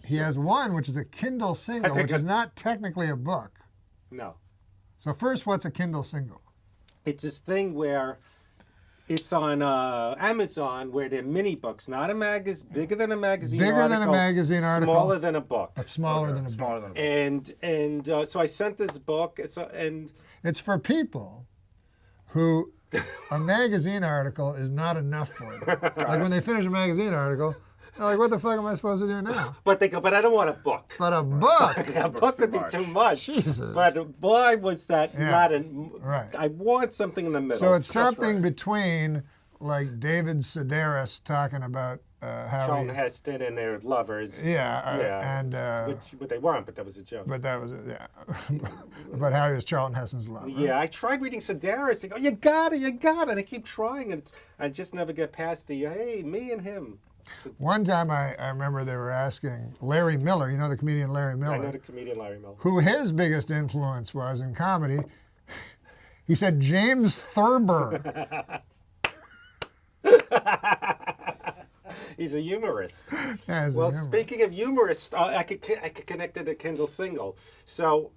He has one which is a Kindle single, which is not technically a book. No. So first, what's a Kindle single? It's this thing where it's on Amazon, where they're mini books, not a magazine, bigger than a magazine Bigger article, than a magazine article. smaller than a book. But smaller than a book. Smaller than a And so I sent this book. It's for people who a magazine article is not enough for them. Like when they finish a magazine article, they're like, what the fuck am I supposed to do now? But they go, but I don't want a book. But a book. A book would be too much. Jesus. But boy, was that Yeah. not Right. I want something in the middle. So it's something between like David Sedaris talking about how Charlton he, Heston and their lovers. and But they weren't, but that was a joke. but that was about how he was Charlton Heston's lover. Yeah, I tried reading Sedaris. They go, you got it. And I keep trying, and I just never get past the, hey, me and him. One time I remember they were asking Larry Miller, the comedian Larry Miller, I know the comedian Larry Miller. who his biggest influence was in comedy. He said James Thurber. He's a humorist. As a Well, humorist. speaking of humorists, I could connect it to Kindle single. So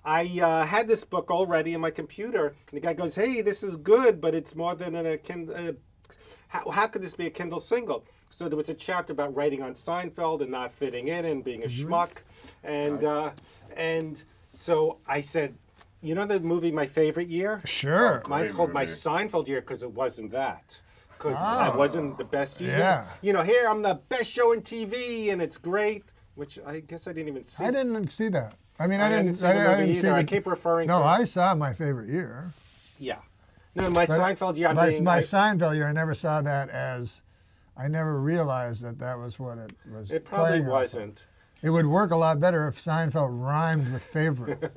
I had this book already in my computer, and the guy goes, hey, this is good, but it's more than a Kindle. How could this be a Kindle single? So there was a chapter about writing on Seinfeld and not fitting in and being a schmuck. And so I said, you know the movie My Favorite Year? Sure. Mine's called My movie. Seinfeld Year because it wasn't that. Because I wasn't the best year. Yeah. Here I'm the best show in TV and it's great, which I guess I didn't even see. I didn't see that. I mean, I didn't didn't. see the movie either. I keep referring No, to- I saw My Favorite Year. Yeah. No, My Seinfeld Year. My Seinfeld Year, I never saw that as. I never realized that was what it was. It probably playing off of. wasn't. It would work a lot better if Seinfeld rhymed with favorite.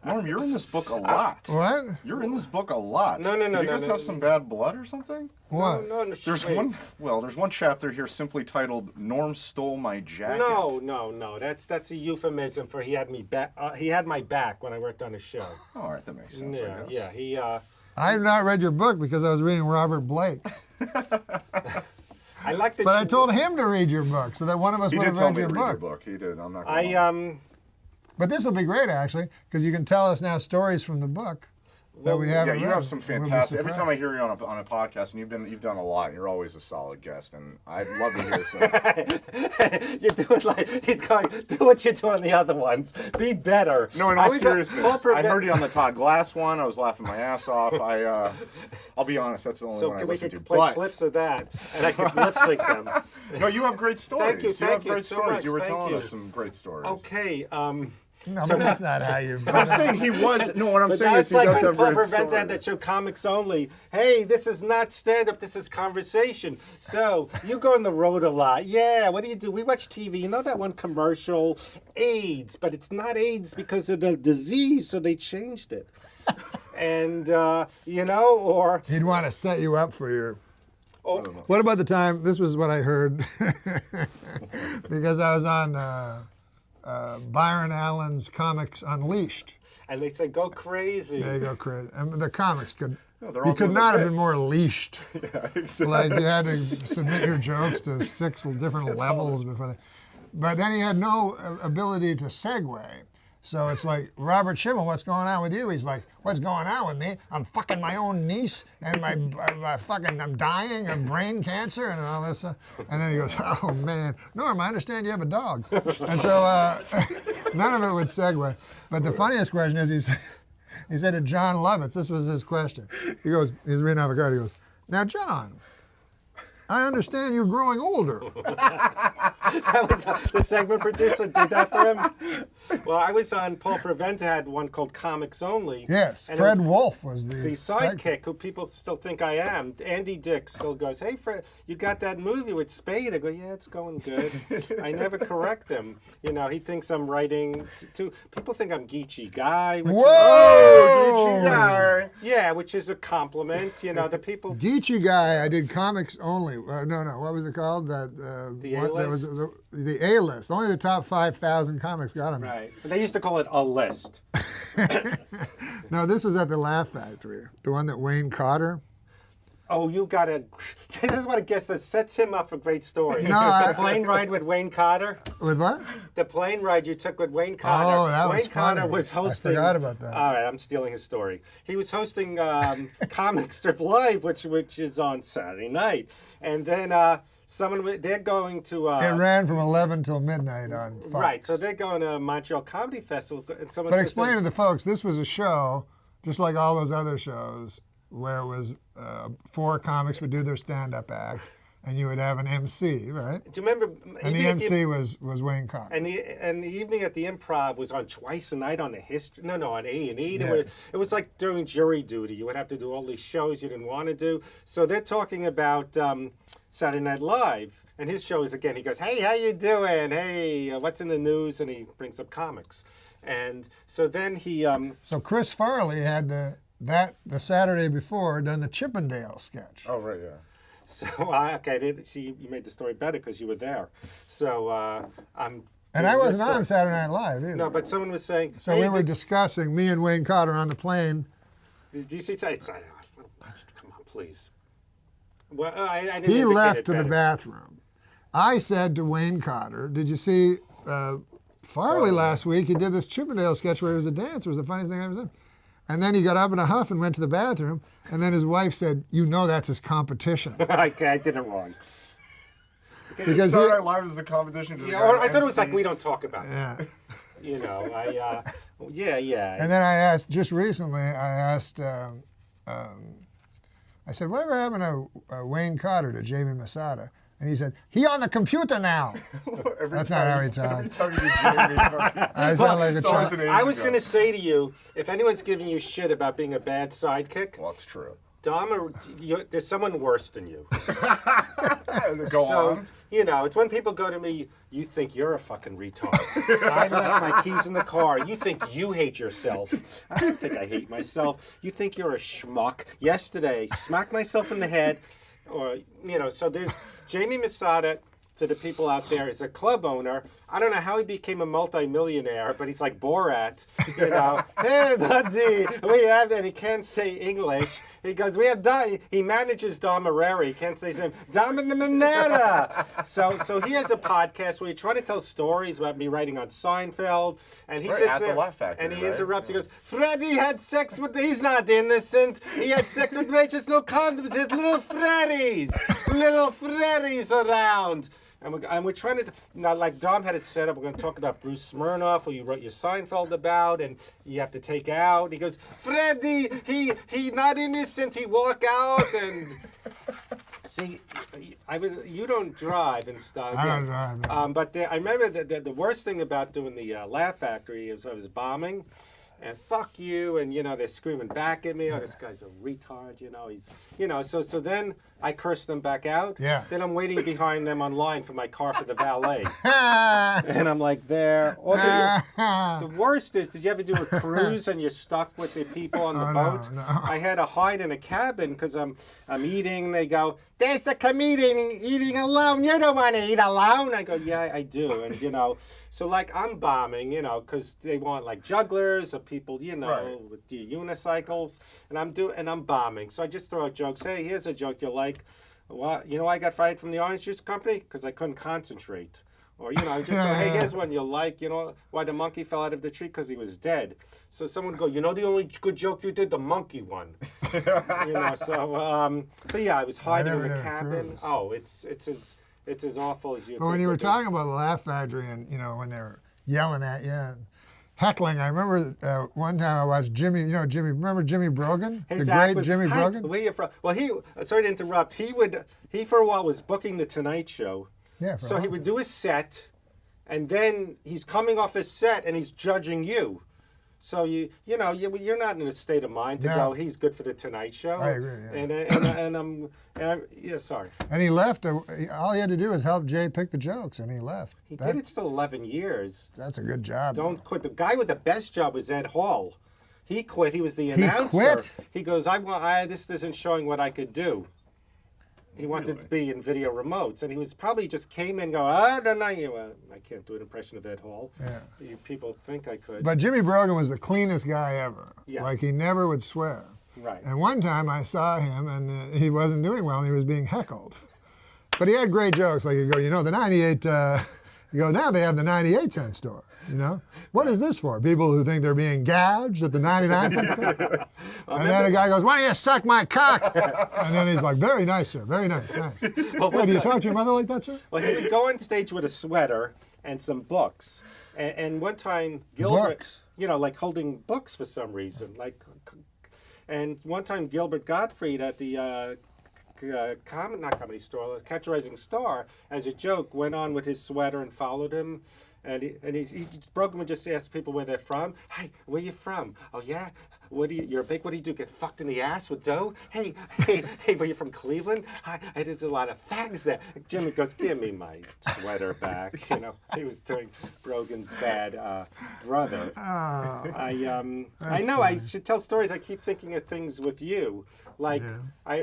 Norm, you're in this book a lot. What? You're in this book a lot. No, Did you guys no. have some bad blood or something? What? No, There's one chapter here simply titled "Norm Stole My Jacket." No. That's a euphemism for he had me back. He had my back when I worked on a show. Oh, all right, that makes sense. I guess. Yeah. He. I have not read your book because I was reading Robert Blake. I like the. But I told him to read your book so that one of us He would did have tell read me your to read your book. book. He did. I'm not. Gonna lie. But this will be great, actually, because you can tell us now stories from the book that we Yeah, haven't you read. have some We'll be fantastic. Every time I surprised. hear you on a podcast, and you've done a lot. You're always a solid guest, and I'd love to hear some. You're doing like he's going. Do what you're doing the other ones. Be better. No, in all Always seriousness, I heard you on the Todd Glass one. I was laughing my ass off. I'll be honest, that's the only So one I can we listened to. play But clips of that, and I can lip sync them. no, you have great stories. you, have thank you great so stories. much, You were thank telling you. us some great stories. Okay. No, but that's not how you. I'm saying he was. No, what I'm But saying that's is he like does when have Clever great Events had that stories. show Comics Only. Hey, this is not stand-up, this is conversation. So, you go on the road a lot. Yeah, what do? We watch TV. You know that one commercial, AIDS, but it's not AIDS because of the disease, so they changed it. And, or... He'd want to set you up for your. Oh, What about the time? This was what I heard because I was on Byron Allen's Comics Unleashed. and they say, go crazy. They go crazy. And the comics could. No, they're You all could doing not the have been bits. more leashed. Yeah, exactly. Like you had to submit your jokes to 6 different levels before they. But then he had no ability to segue. So it's like, Robert Schimmel, what's going on with you? He's like, what's going on with me? I'm fucking my own niece and I'm dying of brain cancer and all this. And then he goes, oh man, Norm, I understand you have a dog. And so none of it would segue. But the funniest question is, He said to John Lovitz, this was his question. He goes, he's reading off a card. He goes, now, John, I understand you're growing older. That was the segment producer did that for him. Well, I was on Paul Preventa had one called Comics Only. Yes, and it Fred was Wolf was the the sidekick who people still think I am. Andy Dick still goes, hey, Fred, you got that movie with Spade? I go, yeah, it's going good. I never correct him. You know, he thinks I'm writing too. People think I'm Geechee Guy. Which Whoa! yeah, which is a compliment. You know, the people. Geechee Guy, I did Comics Only. No, what was it called? That The what- there A-list? was the A-list. Only the top 5,000 comics got on Right. But they used to call it a list. No, this was at the Laugh Factory, the one that Wayne Cotter. Oh, you got to. This is what I guess that sets him up for great stories. No, the plane ride with Wayne Cotter. With what? The plane ride you took with Wayne Cotter. Oh, that was Wayne Cotter funny. was hosting. I forgot about that. All right, I'm stealing his story. He was hosting Comic Strip Live, which is on Saturday night, and then they're going to. It ran from 11 till midnight on Fox. Right, so they're going to Montreal Comedy Festival, and someone. But says explain that- to the folks, this was a show, just like all those other shows, where it was 4 comics would do their stand-up act, and you would have an MC, right? Do you remember? And the MC was Wayne Cotter. And the evening at the Improv was on twice a night on the history. No, on A&E. Yes. It was like during jury duty. You would have to do all these shows you didn't want to do. So they're talking about Saturday Night Live, and his show is again. He goes, "Hey, how you doing? Hey, what's in the news?" And he brings up comics. And so then he. So Chris Farley had the Saturday before done the Chippendale sketch. Oh, right, yeah. So you made the story better because you were there. So I'm. And I wasn't on Saturday Night Live either. No, but someone was saying. So hey, we were discussing, me and Wayne Cotter on the plane. Did you see? Come on, please. Well, I didn't. He indicate left it to the better. bathroom. I said to Wayne Cotter, did you see Farley last week? He did this Chippendale sketch where he was a dancer. It was the funniest thing I ever seen. And then he got up in a huff and went to the bathroom. And then his wife said, you know that's his competition. Okay, I did it wrong. Because Saturday Night Live is the competition. To the Yeah, guy or who I thought it was like MC. we don't talk about it. yeah. You know, yeah. And then I asked, just recently, I said, whatever happened to Wayne Cotter, to Jamie Masada? And he said, he on the computer now. That's not how he Every talked. time you do Jamie, I sound like a it's always child. an I was Asian going to joke. say to you, if anyone's giving you shit about being a bad sidekick, Well, it's true. Dom, there's someone worse than you. Go So, on. you know, it's when people go to me, you think you're a fucking retard. I left my keys in the car. You think you hate yourself. I don't think I hate myself. You think you're a schmuck. Yesterday, smacked myself in the head. Or, you know, so there's Jamie Masada, to the people out there, is a club owner. I don't know how he became a multimillionaire, but he's like Borat, you know. Hey, buddy, we have that. He can't say English. He goes, we have he manages Dom Herrera. He can't say his name. Dom in the Manera. So he has a podcast where he's trying to tell stories about me writing on Seinfeld. And he Right, sits at the there Laugh Factory, and he right? interrupts. He goes, Freddie had sex with, he's not innocent. He had sex with Rachel, no condoms. There's little Freddies around. And we're trying to, now like Dom had it set up, we're going to talk about Bruce Smirnoff, who you wrote your Seinfeld about, and you have to take out. He goes, Freddie, he not innocent, he walk out, and see, you don't drive and stuff. I don't drive, no. But I remember the worst thing about doing the Laugh Factory is I was bombing. And fuck you, and you know they're screaming back at me. Oh, this guy's a retard. You know he's, you know. So then I curse them back out. Yeah. Then I'm waiting behind them online for my car for the valet, and I'm like there. Or the worst is, did you ever do a cruise and you're stuck with the people on the Oh, boat? no. I had to hide in a cabin because I'm eating. They go, there's the comedian eating alone. You don't want to eat alone. I go, yeah, I do, and you know. So like I'm bombing, you know, because they want like jugglers or people, you know, Right. with the unicycles, and I'm bombing. So I just throw out jokes. Hey, here's a joke you like. Well, you know, I got fired from the orange juice company because I couldn't concentrate. Or you know, just say, hey, here's one you like. You know, why the monkey fell out of the tree because he was dead. So someone would go, you know, the only good joke you did, the monkey one. You know, so yeah, I was hiding in never the did a cabin. cruise. Oh, it's as awful as you. But when think you it were is. talking about the Laugh Factory and, you know, when they were yelling at you, heckling. I remember one time I watched Jimmy. You know Jimmy. Remember Jimmy Brogan, His the act great was, Jimmy "Hi, Brogan. where you from?" Well, sorry to interrupt. He for a while was booking the Tonight Show. Yeah. for a So he long would time. do his set, and then he's coming off his set and he's judging you. So you're not in a state of mind to No. go. He's good for the Tonight Show. I agree, yeah. Yeah, sorry. And he left. All he had to do was help Jay pick the jokes, and he left. He did it still 11 years. That's a good job. Don't quit. The guy with the best job was Ed Hall. He quit. He was the He announcer. quit? He goes, this isn't showing what I could do. He wanted to be in video remotes, and he was probably just came in and go, I don't know. I can't do an impression of Ed Hall. Yeah. People think I could. But Jimmy Brogan was the cleanest guy ever. Yes. Like he never would swear. Right. And one time I saw him, and he wasn't doing well, and he was being heckled. But he had great jokes. Like you go, the 98. You go, now they have the 98-cent store. What is this for? People who think they're being gouged at the 99-cent store? And then a guy goes, why don't you suck my cock? And then he's like, very nice, sir. Very nice. Well, Do you talk to your mother like that, sir? Well, he would go on stage with a sweater and some books. And one time, Gilbert, Books? like holding books for some reason. And one time, Gilbert Gottfried at the not Comedy Store, Catch a Rising Star, as a joke, went on with his sweater and followed him. Brogan would just ask people where they're from. Hey, where you from? Oh yeah, you're big. What do you do? Get fucked in the ass with dough? Hey, where you from? Cleveland? Hi, there's a lot of fags there. Jimmy goes, give me my sweater back. He was doing Brogan's bad brother. I know. I should tell stories. I keep thinking of things with you. Like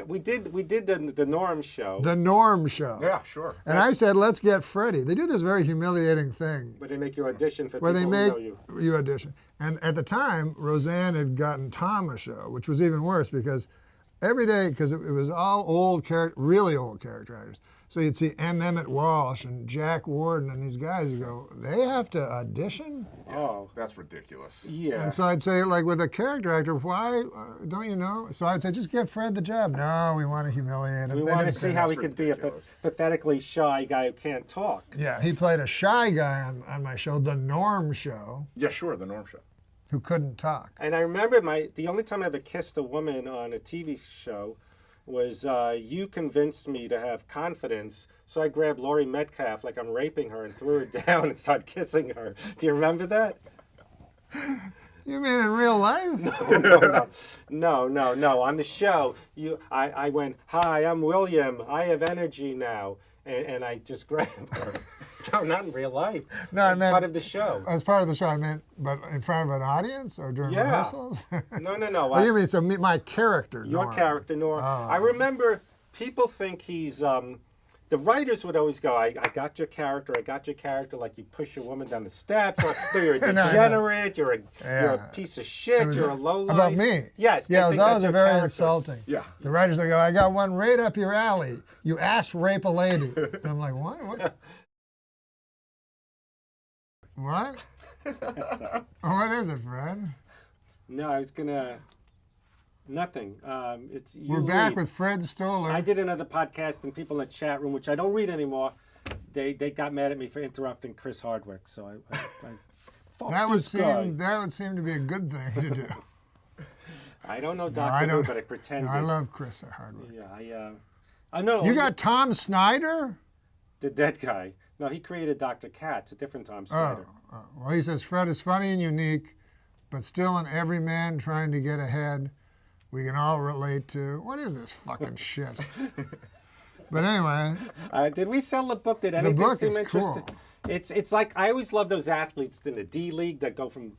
we did the Norm show. The Norm Show. Yeah, sure. And I said, let's get Freddie. They do this very humiliating thing Where they make you audition for where people they who make know you. you audition. And at the time, Roseanne had gotten Tom a show, which was even worse because every day, because it was all really old character actors. So you'd see M. Emmett Walsh and Jack Warden and these guys who go, they have to audition? Oh, That's ridiculous. yeah. And so I'd say, like with a character actor, why, don't you know? So I'd say, just give Fred the job. No, we want to humiliate him. We They want to didn't see say how that. he could be a ridiculous. pathetically shy guy who can't talk. Yeah, he played a shy guy on my show, The Norm Show, Yeah, sure, the Norm Show. who couldn't talk. And I remember the only time I ever kissed a woman on a TV show was you convinced me to have confidence, so I grabbed Laurie Metcalf like I'm raping her and threw her down and started kissing her. Do you remember that? You mean in real life? No. On the show, I went, hi, I'm William. I have energy now. And I just grabbed her. No, not in real life. No, I meant part of the show. As part of the show, I meant, but in front of an audience or during Yeah. rehearsals? No. Oh, you mean my character, Your Norm. character, Nora. Oh. I remember people think he's. The writers would always go, I got your character, like you push a woman down the steps, or you're a No, no. degenerate, you're a piece of shit, was you're a lowlife. About me? Yes. they Yeah, it was think always that's a your very character. insulting. Yeah. The writers would go, I got one right up your alley. You ass rape a lady. And I'm like, what? What? What is it, Fred? No, I was gonna. Nothing. It's you We're back read. with Fred Stoller. I did another podcast, and people in the chat room, which I don't read anymore, they got mad at me for interrupting Chris Hardwick. So I fuck that would this guy. seem to be a good thing to do. I don't know No, Doctor Who, but I pretended. No, I love Chris Hardwick. Yeah, I know. You got Tom Snyder? the dead guy. No, he created Dr. Katz, a different Tom Snyder. Well, he says Fred is funny and unique, but still an everyman trying to get ahead. We can all relate to. What is this fucking shit? But anyway, Did we sell the book? Did anything book seem is interesting? cool. It's like I always love those athletes in the D League that go from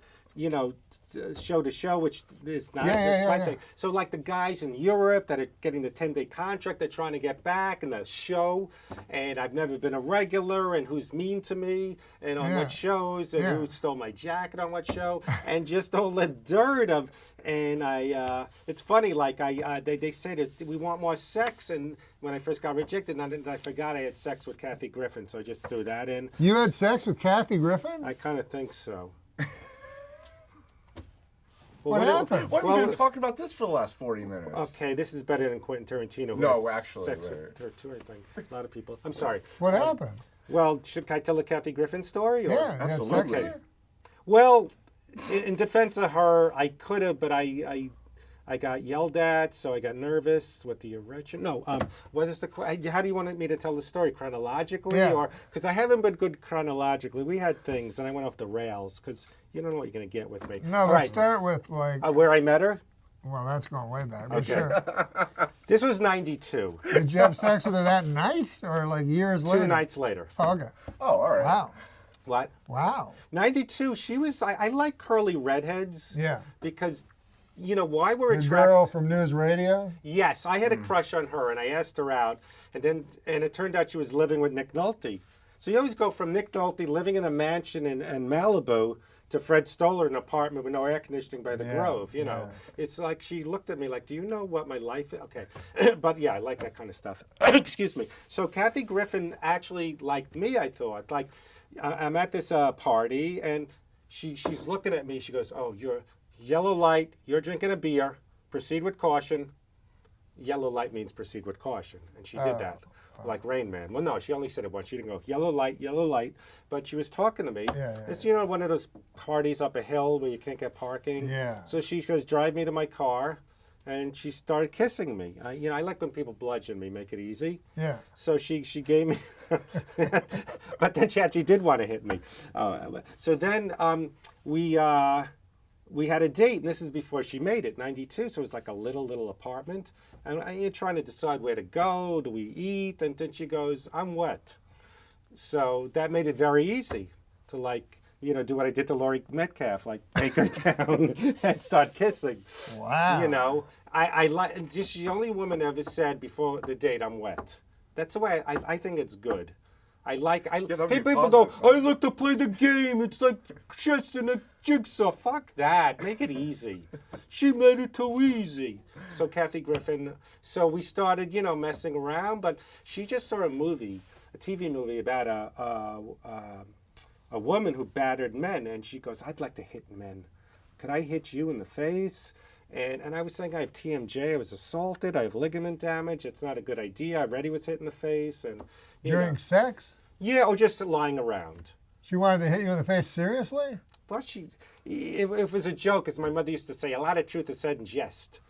show to show, which is not that's my thing. So like the guys in Europe that are getting the 10-day contract, they're trying to get back, and the show, and I've never been a regular, and who's mean to me, and on what shows, and who stole my jacket on what show, and just all the dirt of, and it's funny, like they said we want more sex, and when I first got rejected, I forgot I had sex with Kathy Griffin, so I just threw that in. you had sex with Kathy Griffin? I kind of think so. What happened? Why have we been talking about this for the last 40 minutes? Okay, this is better than Quentin Tarantino. who No, had actually, sex right. with her too, I think. A lot of people. I'm sorry. What happened? Well, should I tell the Kathy Griffin story? Or? Yeah, you had sex Absolutely. with her? Well, in defense of her, I could have, but I got yelled at, so I got nervous with the erection. No, what is how do you want me to tell the story? Chronologically? Yeah. Or, because I haven't been good chronologically. We had things, and I went off the rails, because you don't know what you're going to get with me. No, All but right. start with like. Where I met her? Well, that's going way back. But Okay. sure. This was 92. Did you have sex with her that night or like years later? 2 nights later. Oh, okay. Oh, all right. Wow. What? Wow. 92, she was, I like curly redheads. Yeah. Because, why we're The attracted. girl from News Radio? Yes, I had a crush on her, and I asked her out, and it turned out she was living with Nick Nolte. So you always go from Nick Nolte living in a mansion in Malibu to Fred Stoller in an apartment with no air conditioning by the Yeah, Grove, yeah. It's like she looked at me like, do you know what my life is? Okay. But yeah, I like that kind of stuff. Excuse me. So Kathy Griffin actually liked me, I thought. Like, I'm at this party, and she's looking at me. She goes, oh, you're yellow light. You're drinking a beer. Proceed with caution. Yellow light means proceed with caution. And she did that. Like Rain Man. Well, no, she only said it once. She didn't go yellow light. But she was talking to me. Yeah. It's one of those parties up a hill where you can't get parking. Yeah. So she says, drive me to my car, and she started kissing me. I like when people bludgeon me, make it easy. Yeah. So she gave me, but then she actually did want to hit me. So then we had a date, and this is before she made it, 92. So it was like a little apartment, and you're trying to decide where to go. Do we eat? And then she goes, I'm wet. So that made it very easy to do what I did to Laurie Metcalf, like take her down and start kissing. Wow. I like. She's the only woman ever said before the date, I'm wet. That's the way I think it's good. that'd be People go, positive. I like to play the game. It's like chess and a jigsaw. Fuck that. Make it easy. She made it too easy. So Kathy Griffin. So we started, messing around. But she just saw a TV movie about a woman who battered men, and she goes, I'd like to hit men. Could I hit you in the face? And I was saying, I have TMJ, I was assaulted, I have ligament damage, it's not a good idea. I already was hit in the face. And During sex? Yeah, or just lying around. She wanted to hit you in the face seriously? But it was a joke, as my mother used to say, a lot of truth is said in jest.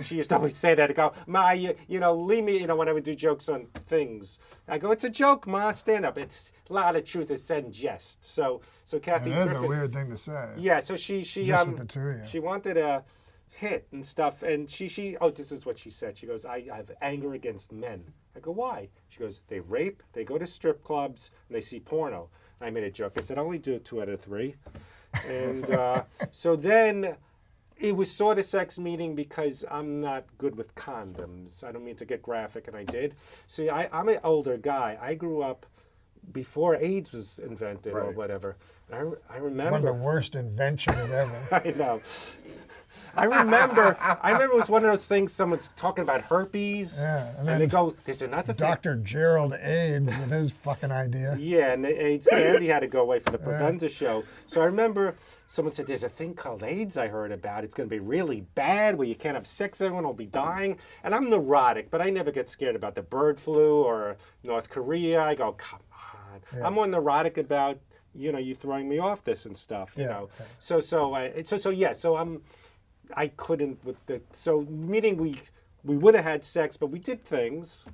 She used to always say that. I go, Ma, leave me, when I would do jokes on things. I go, it's a joke, Ma, stand up. It's a lot of truth is said in jest. So Kathy It is Griffin, a weird thing to say. yeah, so she Just with the two of you. she wanted a hit and stuff, and this is what she said. She goes, I have anger against men. I go, why? She goes, they rape, they go to strip clubs, and they see porno. I made a joke. I said, I only do 2 out of 3. And so then it was sort of sex meeting because I'm not good with condoms. I don't mean to get graphic, and I did. See, I'm an older guy. I grew up before AIDS was invented or Right. whatever. And I remember. One of the worst inventions ever. I know. I remember it was one of those things, someone's talking about herpes, Yeah, and, and they then go, there's another thing. Dr. Gerald AIDS with his fucking idea. Yeah, and the AIDS candy had to go away for the Provenza show. So I remember someone said, there's a thing called AIDS I heard about. It's going to be really bad where you can't have sex, everyone will be dying. And I'm neurotic, but I never get scared about the bird flu or North Korea. I go, come on. Yeah. I'm more neurotic about, you throwing me off this and stuff, you Yeah, know. okay. So I couldn't with the, so meaning we would have had sex, but we did things.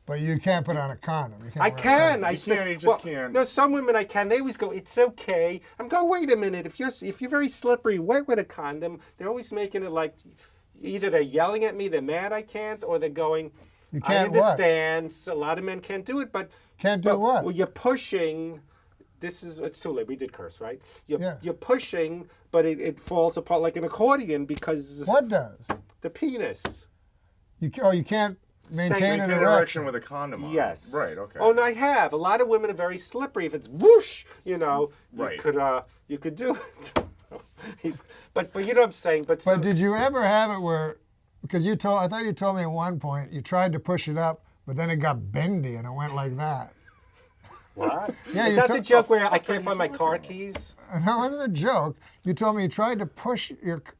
But you can't put on a condom. You can't I wear a can. condom. I You still- can't, you just can't. No, some women I can. They always go, "It's okay." I'm going, "Wait a minute. If you're very slippery, wet with a condom." They're always making it like either they're yelling at me, they're mad I can't, or they're going, You "I can't what? understand." A lot of men can't do it, but Can't do but, what? Well, you're pushing. It's too late. We did curse, right? Yeah. You're pushing, but it falls apart like an accordion because What does? the penis. You can't maintain an Maintain an erection. erection with a condom on. Yes. Right. Okay. Oh, and I have. A lot of women are very slippery. If it's whoosh, Right. you could do it. But you know what I'm saying. But Did you ever have it where, because I thought you told me at one point you tried to push it up, but then it got bendy and it went like that. what? Yeah, Is you that the took- joke where I can't find my car keys? No, it wasn't a joke. You told me you tried to push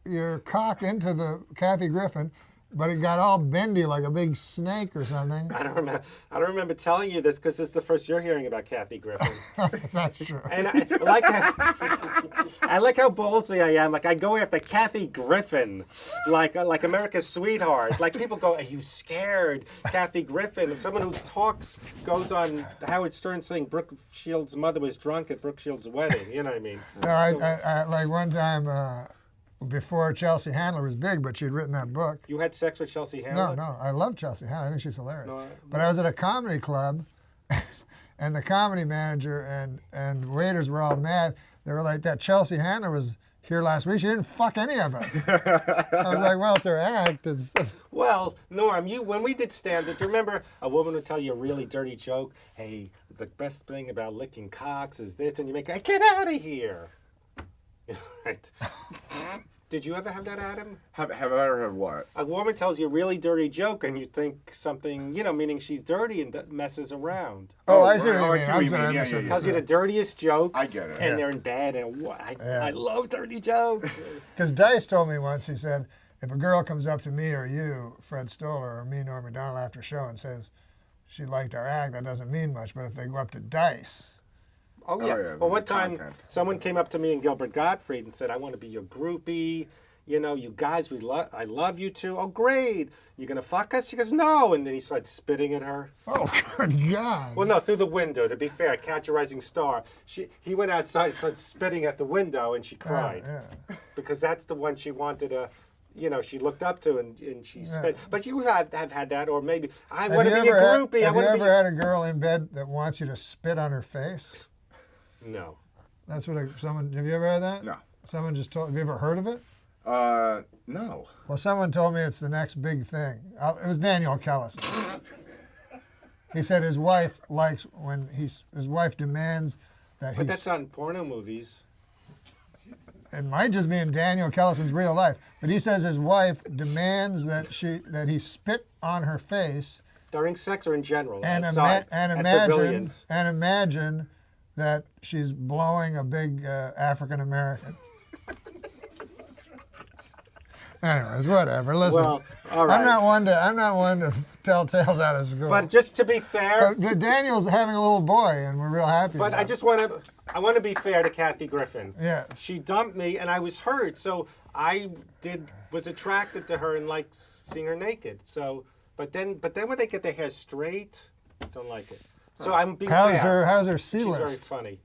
your cock into the Kathy Griffin, but it got all bendy like a big snake or something. I don't remember telling you this because this is the first you're hearing about Kathy Griffin. That's true. And I like how ballsy I am. Like I go after Kathy Griffin, like America's sweetheart. Like people go, "Are you scared, Kathy Griffin?" And someone who talks goes on Howard Stern saying Brooke Shields' mother was drunk at Brooke Shields' wedding. You know what I mean? No, I like one time before Chelsea Handler was big, but she'd written that book. You had sex with Chelsea Handler? No, I love Chelsea Handler. I think she's hilarious. No, but I was at a comedy club, and the comedy manager and waiters were all mad. They were like, that Chelsea Handler was here last week. She didn't fuck any of us. I was like, well, it's her act. Well, Norm, when we did stand-up, do you remember a woman would tell you a really dirty joke? Hey, the best thing about licking cocks is this, and you make, get out of here. Right. Did you ever have that, Adam? Have I ever had what? A woman tells you a really dirty joke, and you think something, meaning she's dirty and messes around. Oh, I see what right. you I mean. see I'm what you sorry, mean. I Yeah, misunderstood. Tells you the dirtiest joke. I get it. And they're in bed, and I love dirty jokes. Because Dice told me once, he said, if a girl comes up to me or you, Fred Stoller, or me, Norm MacDonald, after a show and says she liked our act, that doesn't mean much. But if they go up to Dice, Oh, yeah. yeah, Well, the one time, content. someone came up to me and Gilbert Gottfried and said, I want to be your groupie. You guys, I love you too. Oh, great. You going to fuck us? She goes, no. And then he started spitting at her. oh, good God. Well, no, through the window. To be fair, Catch a Rising Star. He went outside and started spitting at the window, and she cried. Yeah. Because that's the one she wanted to, she looked up to, and she spit. But you have had that, or maybe, I want to be a groupie. Have you ever had a girl in bed that wants you to spit on her face? No. That's what someone, have you ever had that? No. Someone just told, have you ever heard of it? No. Well, someone told me it's the next big thing. It was Daniel Kellison. He said his wife likes when his wife demands that But that's not in porno movies. It might just be in Daniel Kellison's real life, but he says his wife demands that he spit on her face During sex or in general? and outside, at pavilions. imagine that she's blowing a big African American. Anyways, whatever. Listen, Well, all right. I'm not one to tell tales out of school. But just to be fair, But Daniel's having a little boy, and we're real happy. but about I it. just want to be fair to Kathy Griffin. Yes. She dumped me, and I was hurt, so I was attracted to her and liked seeing her naked. So, but then when they get their hair straight, don't like it. So I'm being fair. How's her C She's list? very funny.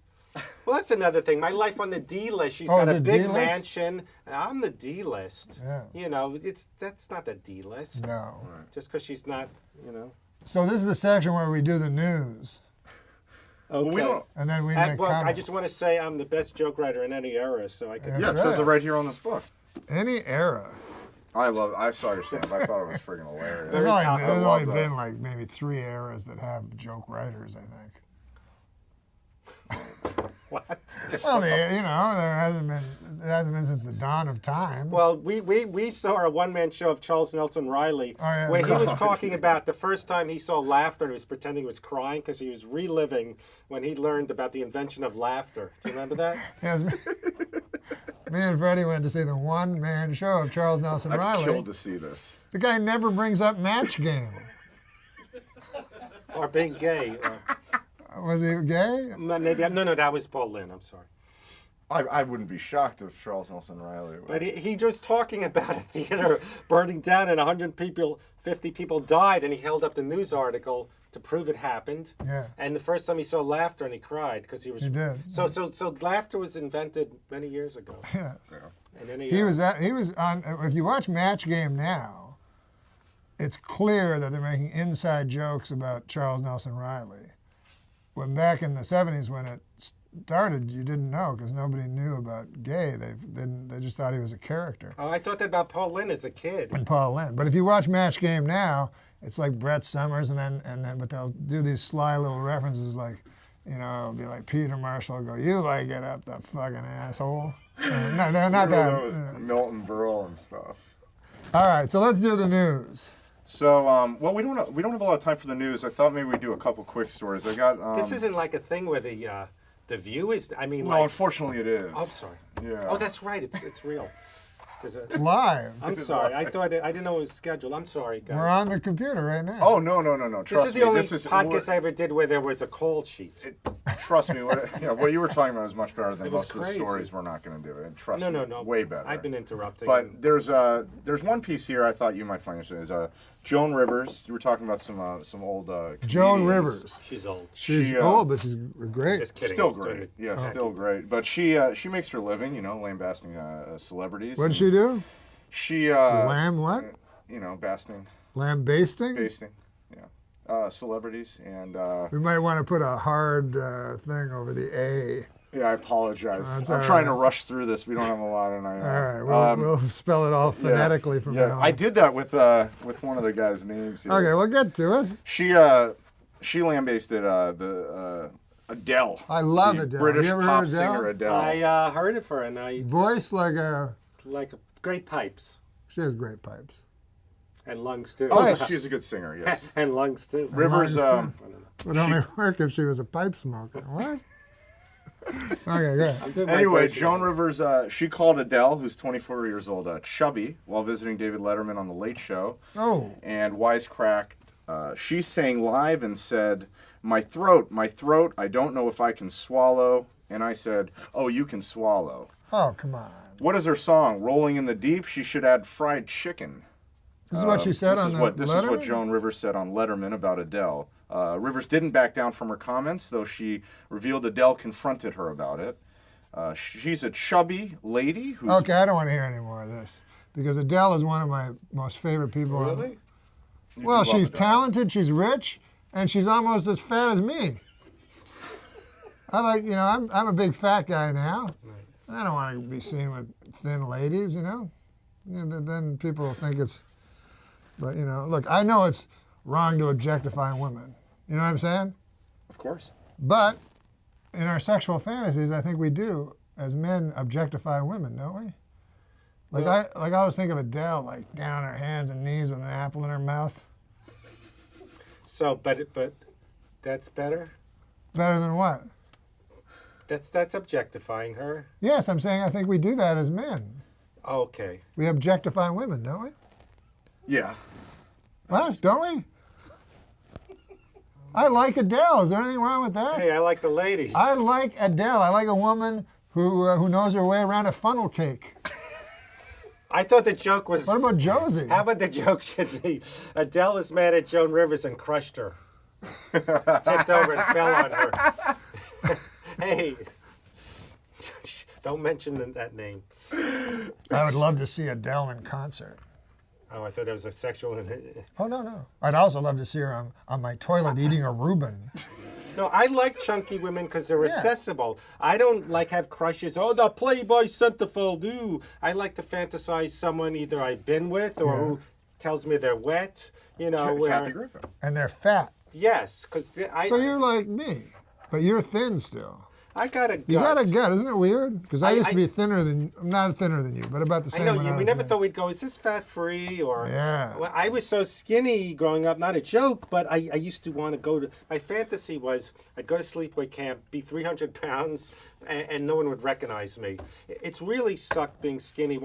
Well, that's another thing. My life on the D list. She's Oh, got a the big D-list? mansion. And I'm the D list. Yeah. That's not the D list. No. Just because she's not, So this is the section where we do the news, Okay. Well, we don't. and then we And, make well, comments. I just want to say I'm the best joke writer in any era, so I could. Yeah. Yeah, it That's says it right. right here on this book. Any era. I saw your stand. I thought it was freaking hilarious. There's Very only, top- there's I only love that. been like maybe 3 eras that have joke writers, I think. What? Well, there hasn't been since the dawn of time. Well, we saw a one-man show of Charles Nelson Riley yeah. where he was talking about the first time he saw laughter and he was pretending he was crying because he was reliving when he learned about the invention of laughter. Do you remember that? Yes, me and Freddie went to see the one-man show of Charles Nelson I'd Riley. kill to see this. The guy never brings up Match Game. Or being gay? Was he gay? Maybe. No, that was Paul Lynn. I'm sorry. I wouldn't be shocked if Charles Nelson Riley was. But he was talking about a theater burning down and 150 people died, and he held up the news article to prove it happened. Yeah. And the first time he saw laughter, and he cried because he was. He did. So laughter was invented many years ago. Yes. And then He was on. If you watch Match Game now, it's clear that they're making inside jokes about Charles Nelson Riley. When back in the 70s when it started, you didn't know because nobody knew about gay. They just thought he was a character. Oh, I thought that about Paul Lynn as a kid. And Paul Lynn. But if you watch Match Game now, it's like Brett Summers and then but they'll do these sly little references like, it'll be like Peter Marshall will go, "You like it up the fucking asshole." No, not that. Milton Berle and stuff. All right, so let's do the news. So, well, we don't have a lot of time for the news. I thought maybe we'd do a couple quick stories. I got. This isn't like a thing where the view is. I mean, Well, unfortunately, it is. Oh, I'm sorry. Yeah. Oh, that's right. It's real. It's live. I'm sorry. I didn't know it was scheduled. I'm sorry, guys. We're on the computer right now. Oh no. This Trust is the me. only This is podcast I ever did where there was a call sheet. Trust me. What you were talking about is much better than It was most of the crazy. stories we're not going to do. And trust No, me, way better. I've been interrupting. But there's one piece here I thought you might find interesting. Is Joan Rivers. You were talking about some old Joan comedians. Rivers. She's old. She's old, but she's great. Just kidding. Still I was doing great. it. Yeah, still great. But she makes her living, lambasting celebrities. What'd she do? She Lamb what? Basting, Lambasting? basting, celebrities, and We might want to put a hard thing over the A. yeah, I apologize. That's I'm all trying to right. rush through this. We don't have a lot, and I. All right, we'll spell it all phonetically from now on. I did that with one of the guys' names. Here. Okay, we'll get to it. She lambasted the Adele. I love the Adele. British You ever pop heard Adele? singer Adele. I heard of her, and I Voice like great pipes she has great pipes. and lungs too. Oh, she's a good singer. Yes. and lungs too. Rivers. Lungs, Would only work if she was a pipe smoker. What? Okay, go ahead. I'm doing my Anyway, voice Joan now. Rivers, she called Adele, who's 24 years old, chubby while visiting David Letterman on The Late Show. Oh, And wisecracked. She sang live and said, my throat, I don't know if I can swallow. And I said, oh, you can swallow. oh, come on. What is her song? Rolling in the Deep? She should add fried chicken. This is what she said on the This is what Letterman? Joan Rivers said on Letterman about Adele. Rivers didn't back down from her comments, though she revealed Adele confronted her about it. She's a chubby lady who's... Okay, I don't want to hear any more of this because Adele is one of my most favorite people. Really? You Well, do love she's Adele. talented, she's rich, and she's almost as fat as me. I like, I'm a big fat guy now. I don't want to be seen with thin ladies, then people will think it's, but look, I know it's wrong to objectify women. You know what I'm saying? Of course. But in our sexual fantasies, I think we do, as men, objectify women, don't we? I always think of Adele, like down on her hands and knees with an apple in her mouth. So, but that's better. Better than what? That's objectifying her. Yes, I'm saying I think we do that as men. Okay. We objectify women, don't we? Yeah. What? Don't we? I like Adele. Is there anything wrong with that? Hey, I like the ladies. I like Adele. I like a woman who knows her way around a funnel cake. I thought the joke was. What about Josie? How about the joke should be Adele is mad at Joan Rivers and crushed her. Tipped over and fell on her. Hey, don't mention that name. I would love to see Adele in concert. Oh, I thought it was a sexual. Oh, no. I'd also love to see her on my toilet eating a Reuben. No, I like chunky women because they're Yeah. accessible. I don't like have crushes. Oh, the Playboy centerfold. Ooh, I like to fantasize someone either I've been with or who tells me they're wet. Kathy Griffin. And they're fat. Yes, because So you're like me, but you're thin still. I got a gut. You got a gut, isn't it weird? Because I used to I- be thinner than, I'm not thinner than you, but about the I same. know when you. I We was never young. thought we'd go. Is this fat free or? Yeah. Well, I was so skinny growing up. Not a joke, but I used to want to go to. My fantasy was I'd go to sleepaway camp, be 300 pounds, and no one would recognize me. It's really sucked being skinny.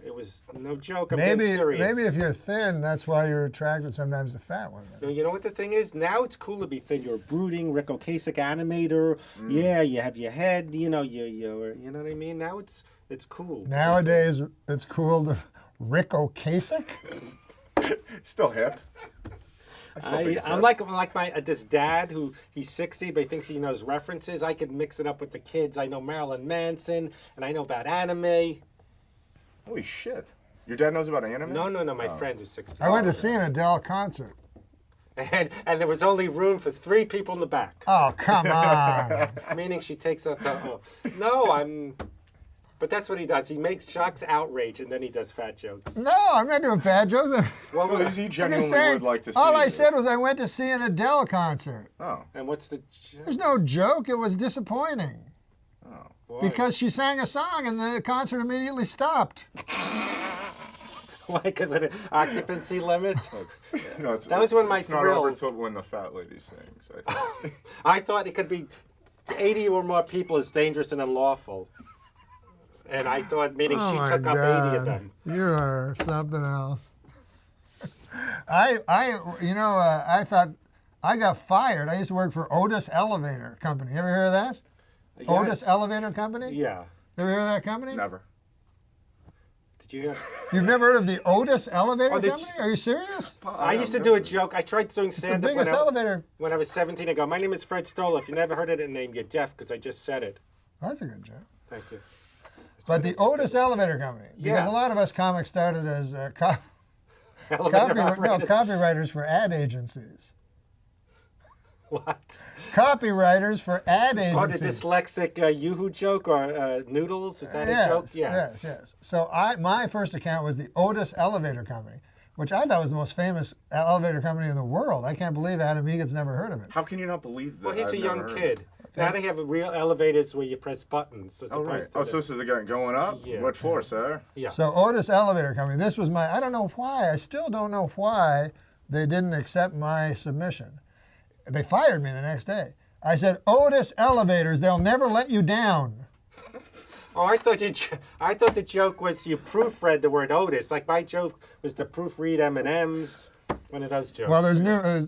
It was no joke. I'm Maybe being serious. maybe if you're thin, that's why you're attracted sometimes to fat women. No, you know what the thing is? Now it's cool to be thin. You're a brooding Rick Ocasek animator. Yeah, you have your head. You know what I mean. Now it's cool. Nowadays, it's cool to Rick Ocasek. Still hip. I still think it's I'm hip. like my this dad who he's 60 but he thinks he knows references. I could mix it up with the kids. I know Marilyn Manson and I know about anime. Holy shit. Your dad knows about anime? No, my friend who's 60. I went to see an Adele concert. And there was only room for 3 people in the back. Oh, come on. Meaning she takes up the. No, But that's what he does. He makes shocks outrage and then he does fat jokes. No, I'm not doing fat jokes. Well, he I'm just genuinely saying, would like to see all I it. said was I went to see an Adele concert. Oh. And what's the. There's no joke. It was disappointing. Why? Because she sang a song and the concert immediately stopped. Why? Because of the occupancy limit? No, That was one of my it's not over thrills. till when the fat lady sings, I think. I thought it could be 80 or more people is dangerous and unlawful. And I thought, meaning Oh she my took up 80 of God. them. You are something else. I thought I got fired. I used to work for Otis Elevator Company. You ever hear of that? Yes. Otis Elevator Company? Yeah. Ever hear of that company? Never. Did you hear? You've never heard of the Otis Elevator Oh, the Company? Are you serious? I used to do a joke. I tried doing It's the stand-up biggest elevator. when I was 17. I go, my name is Fred Stoller. If you never heard of that name, you're deaf because I just said it. That's a good joke. Thank you. But the Otis Elevator Company, because Yeah. a lot of us comics started as Elevator operators. copywriters for ad agencies. What? Copywriters for ad Oh, the agencies. dyslexic Yoo-hoo joke or noodles? Is that a joke? Yeah. Yes. So my first account was the Otis Elevator Company, which I thought was the most famous elevator company in the world. I can't believe Adam Egan's never heard of it. How can you not believe that? Well, he's I've a never young heard of kid. it. Now they have real elevators where you press buttons. As Oh, right. opposed to Oh, so this is going up? Yeah. What for, sir? Yeah. So Otis Elevator Company, this was I don't know why, I still don't know why they didn't accept my submission. They fired me the next day. I said, Otis Elevators, they'll never let you down. Oh, I thought the joke was you proofread the word Otis. Like my joke was to proofread M&Ms. One of those jokes. Well,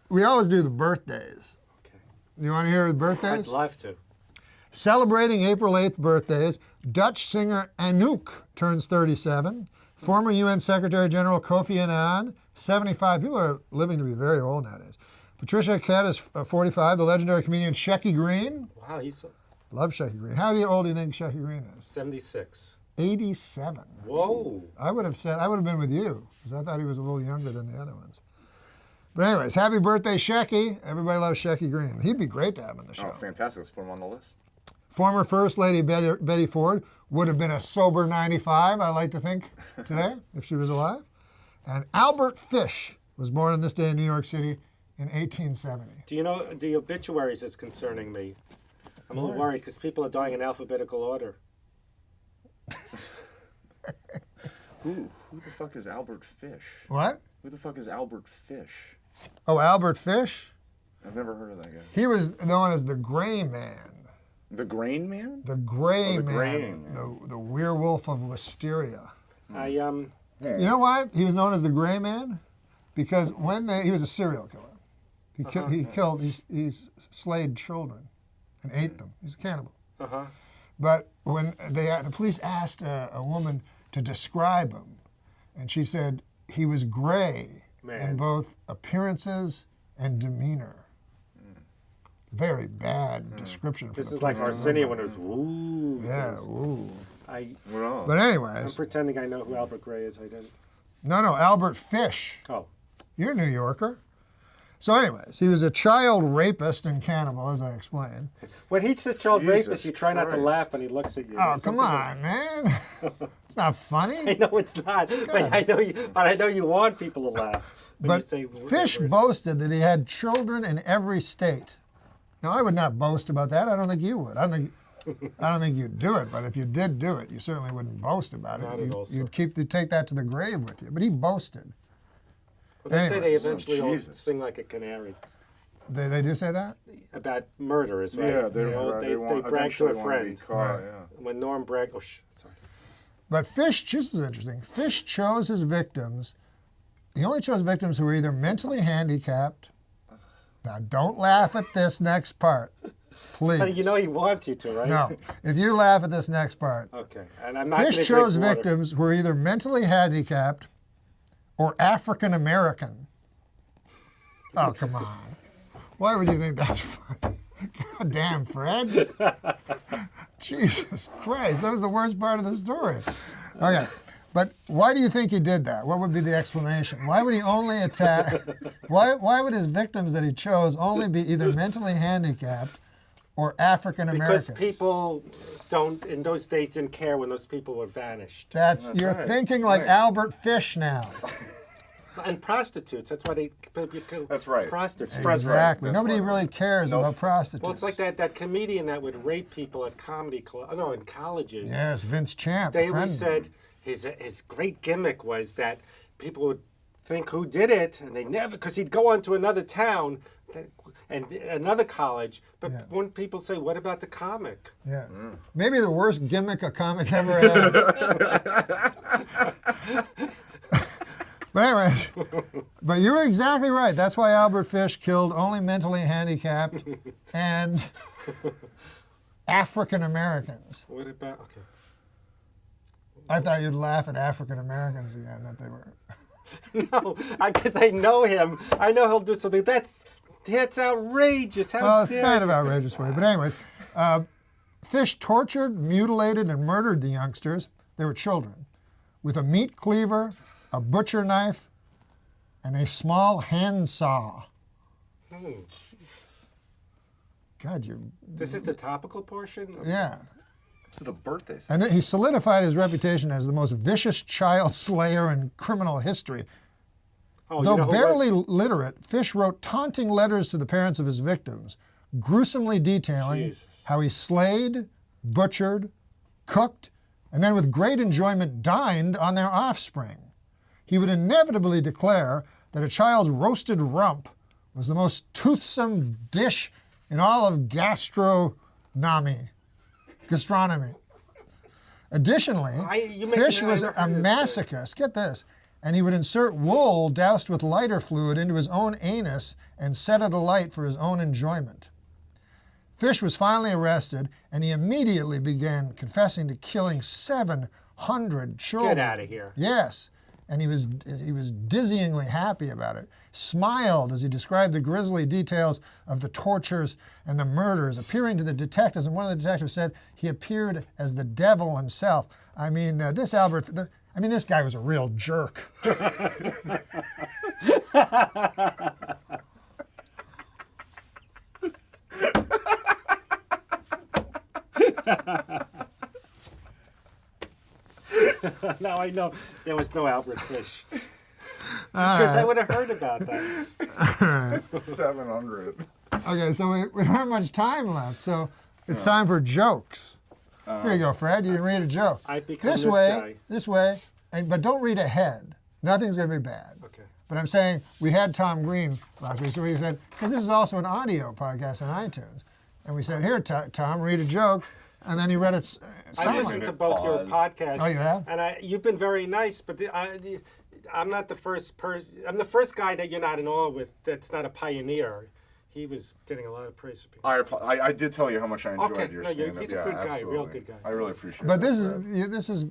we always do the birthdays. Okay. You want to hear the I'd birthdays? love to. Celebrating April 8th birthdays, Dutch singer Anouk turns 37. Former UN Secretary General Kofi Annan, 75. People are living to be very old nowadays. Patricia Arquette is 45. The legendary comedian Shecky Green. Wow, he's Love Shecky Green. How old do you think Shecky Green is? 76. 87. Whoa. I would have been with you, because I thought he was a little younger than the other ones. But anyways, happy birthday, Shecky. Everybody loves Shecky Green. He'd be great to have on the show. Oh, fantastic. Let's put him on the list. Former First Lady Betty Ford would have been a sober 95, I like to think, today, if she was alive. And Albert Fish was born on this day in New York City in 1870. Do you know the obituaries is concerning me? I'm a little worried because people are dying in alphabetical order. Who the fuck is Albert Fish? What? Who the fuck is Albert Fish? Oh, Albert Fish? I've never heard of that guy. He was known as the Gray Man. The Grain Man? The Gray the Man. Gray Man. The werewolf of Wisteria. I You know why he was known as the Gray Man? Because he was a serial killer. He slayed children and ate them. He's a cannibal. But when the police asked a woman to describe him, and she said he was gray in both appearances and demeanor. Very bad description. For This the is like police to Arsenio know. when it was ooh. Yeah, ooh. We're on. But I'm anyways, pretending I know who Albert Gray is. I didn't. no, Albert Fish. Oh. You're a New Yorker. So anyways, he was a child rapist and cannibal, as I explained. When he says child Jesus rapist, you try not to Christ. laugh when he looks at you. Oh, There's come something on, man. It's not I funny. know it's not, but I know you want people to laugh. When But you say Fish whatever. boasted that he had children in every state. Now, I would not boast about that. I don't think you would. I don't think you'd do it. But if you did do it, you certainly wouldn't boast about Not it. at all, sir. You'd take that to the grave with you. But he boasted. Well, they say they Anyways. eventually all Jesus. sing like a canary They do say that? about murderers, right? Yeah, they want- brag to a eventually want to be friend. caught, Right. yeah. When Norm bragged, sorry. But Fish, this is interesting. Fish chose his victims. He only chose victims who were either mentally handicapped. Now, don't laugh at this next part, please. But you know he wants you to, right? No. If you laugh at this next part, Okay, and I'm not going to Fish drink chose water. victims who were either mentally handicapped or African American. Oh, come on. Why would you think that's funny? God damn, Fred. Jesus Christ, that was the worst part of the story. Okay, but why do you think he did that? What would be the explanation? Why would he only attack? Why would his victims that he chose only be either mentally handicapped or African Americans? Because people in those days didn't care when those people were vanished. You're right. thinking like Right. Albert Fish now. And prostitutes, that's why they kill That's right. prostitutes. That's right. Exactly. That's Nobody right. really cares No. about prostitutes. Well, it's like that comedian that would rape people at comedy club. No, in colleges. Yes, Vince Champ. They friend. always said his great gimmick was that people would think who did it, and they never, because he'd go on to another town and another college. But Yeah. when people say, "What about the comic?" Yeah. Maybe the worst gimmick a comic ever had. But anyways, but you were exactly right. That's why Albert Fish killed only mentally handicapped and African Americans. What about? Okay. I thought you'd laugh at African Americans again, that they were. No, because I know him. I know he'll do something. That's outrageous. How Well, it's dare kind of you. outrageous for you. But anyways, Fish tortured, mutilated, and murdered the youngsters. They were children. With a meat cleaver, a butcher knife, and a small hand saw. Oh, God, you. this is the topical portion? Yeah. This is the birthday. And then he solidified his reputation as the most vicious child slayer in criminal history. Oh, Though you know who barely was? literate, Fish wrote taunting letters to the parents of his victims, gruesomely detailing Jesus. how he slayed, butchered, cooked, and then with great enjoyment dined on their offspring. He would inevitably declare that a child's roasted rump was the most toothsome dish in all of gastronomy. Additionally, you make Fish me- was I a heard this masochist. Get this. And he would insert wool doused with lighter fluid into his own anus and set it alight for his own enjoyment. Fish was finally arrested, and he immediately began confessing to killing 700 children. Get out of here. Yes, and he was dizzyingly happy about it. Smiled as he described the grisly details of the tortures and the murders, appearing to the detectives. And one of the detectives said he appeared as the devil himself. I mean, this guy was a real jerk. Now I know there was no Albert Fish. Because I would have heard about that. 700. Okay, so we don't have much time left, so it's time for jokes. Here you go, Fred. You can read a joke. I've become this this way, guy. but don't read ahead. Nothing's going to be bad. Okay. But I'm saying we had Tom Green last week, so we said, because this is also an audio podcast on iTunes, and we said, here, Tom, read a joke, and then he read it I silently. listened to both your podcasts. Oh, you have? And you've been very nice, but I'm not the first person. I'm the first guy that you're not in awe with that's not a pioneer. He was getting a lot of praise from people. I did tell you how much I enjoyed Okay, your no, stand-up. he's a Yeah, good guy, absolutely. real good guy. I really appreciate But that. this is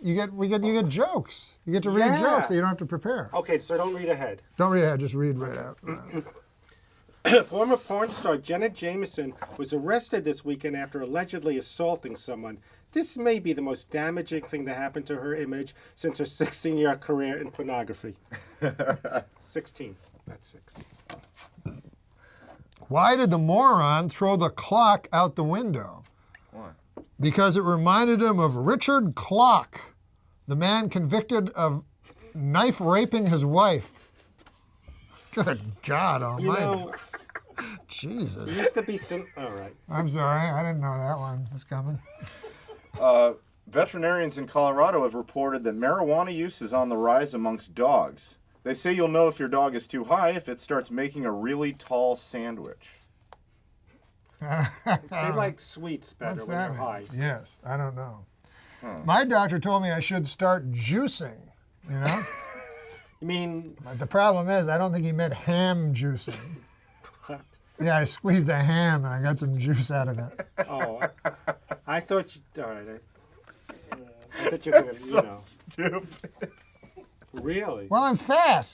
you get jokes. You get to read Yeah. jokes that you don't have to prepare. Okay, so don't read ahead. Don't read ahead, just read right out. Former porn star Jenna Jameson was arrested this weekend after allegedly assaulting someone. This may be the most damaging thing to happen to her image since her 16-year career in pornography. 16, not 6. Why did the moron throw the clock out the window? Why? Because it reminded him of Richard Clock, the man convicted of knife raping his wife. Good God You Almighty! know, Jesus. it used to be all right. I'm sorry, I didn't know that one was coming. Veterinarians in Colorado have reported that marijuana use is on the rise amongst dogs. They say you'll know if your dog is too high if it starts making a really tall sandwich. They like sweets better What's when that they're mean? high. Yes, I don't know. My doctor told me I should start juicing. You know, You mean, but the problem is I don't think he meant ham juicing. what? Yeah, I squeezed a ham and I got some juice out of it. Oh, I thought you. All right. I thought you were going to, you know. Stupid. Really? Well, I'm fat.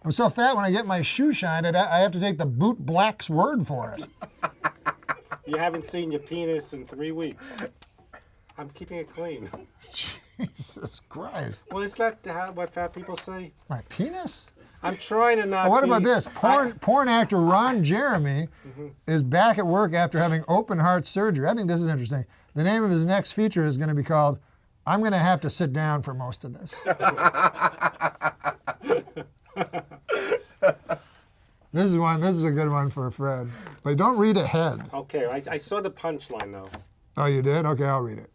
I'm so fat when I get my shoe shined, I have to take the boot black's word for it. You haven't seen your penis in 3 weeks. I'm keeping it clean. Jesus Christ. Well, is that what fat people say? My penis? I'm trying to not. Oh, what be- about this? Porn actor Ron Jeremy is back at work after having open heart surgery. I think this is interesting. The name of his next feature is going to be called I'm going to have to sit down for most of this. This is a good one for Fred. But don't read ahead. Okay, I saw the punchline though. Oh, you did? Okay, I'll read it.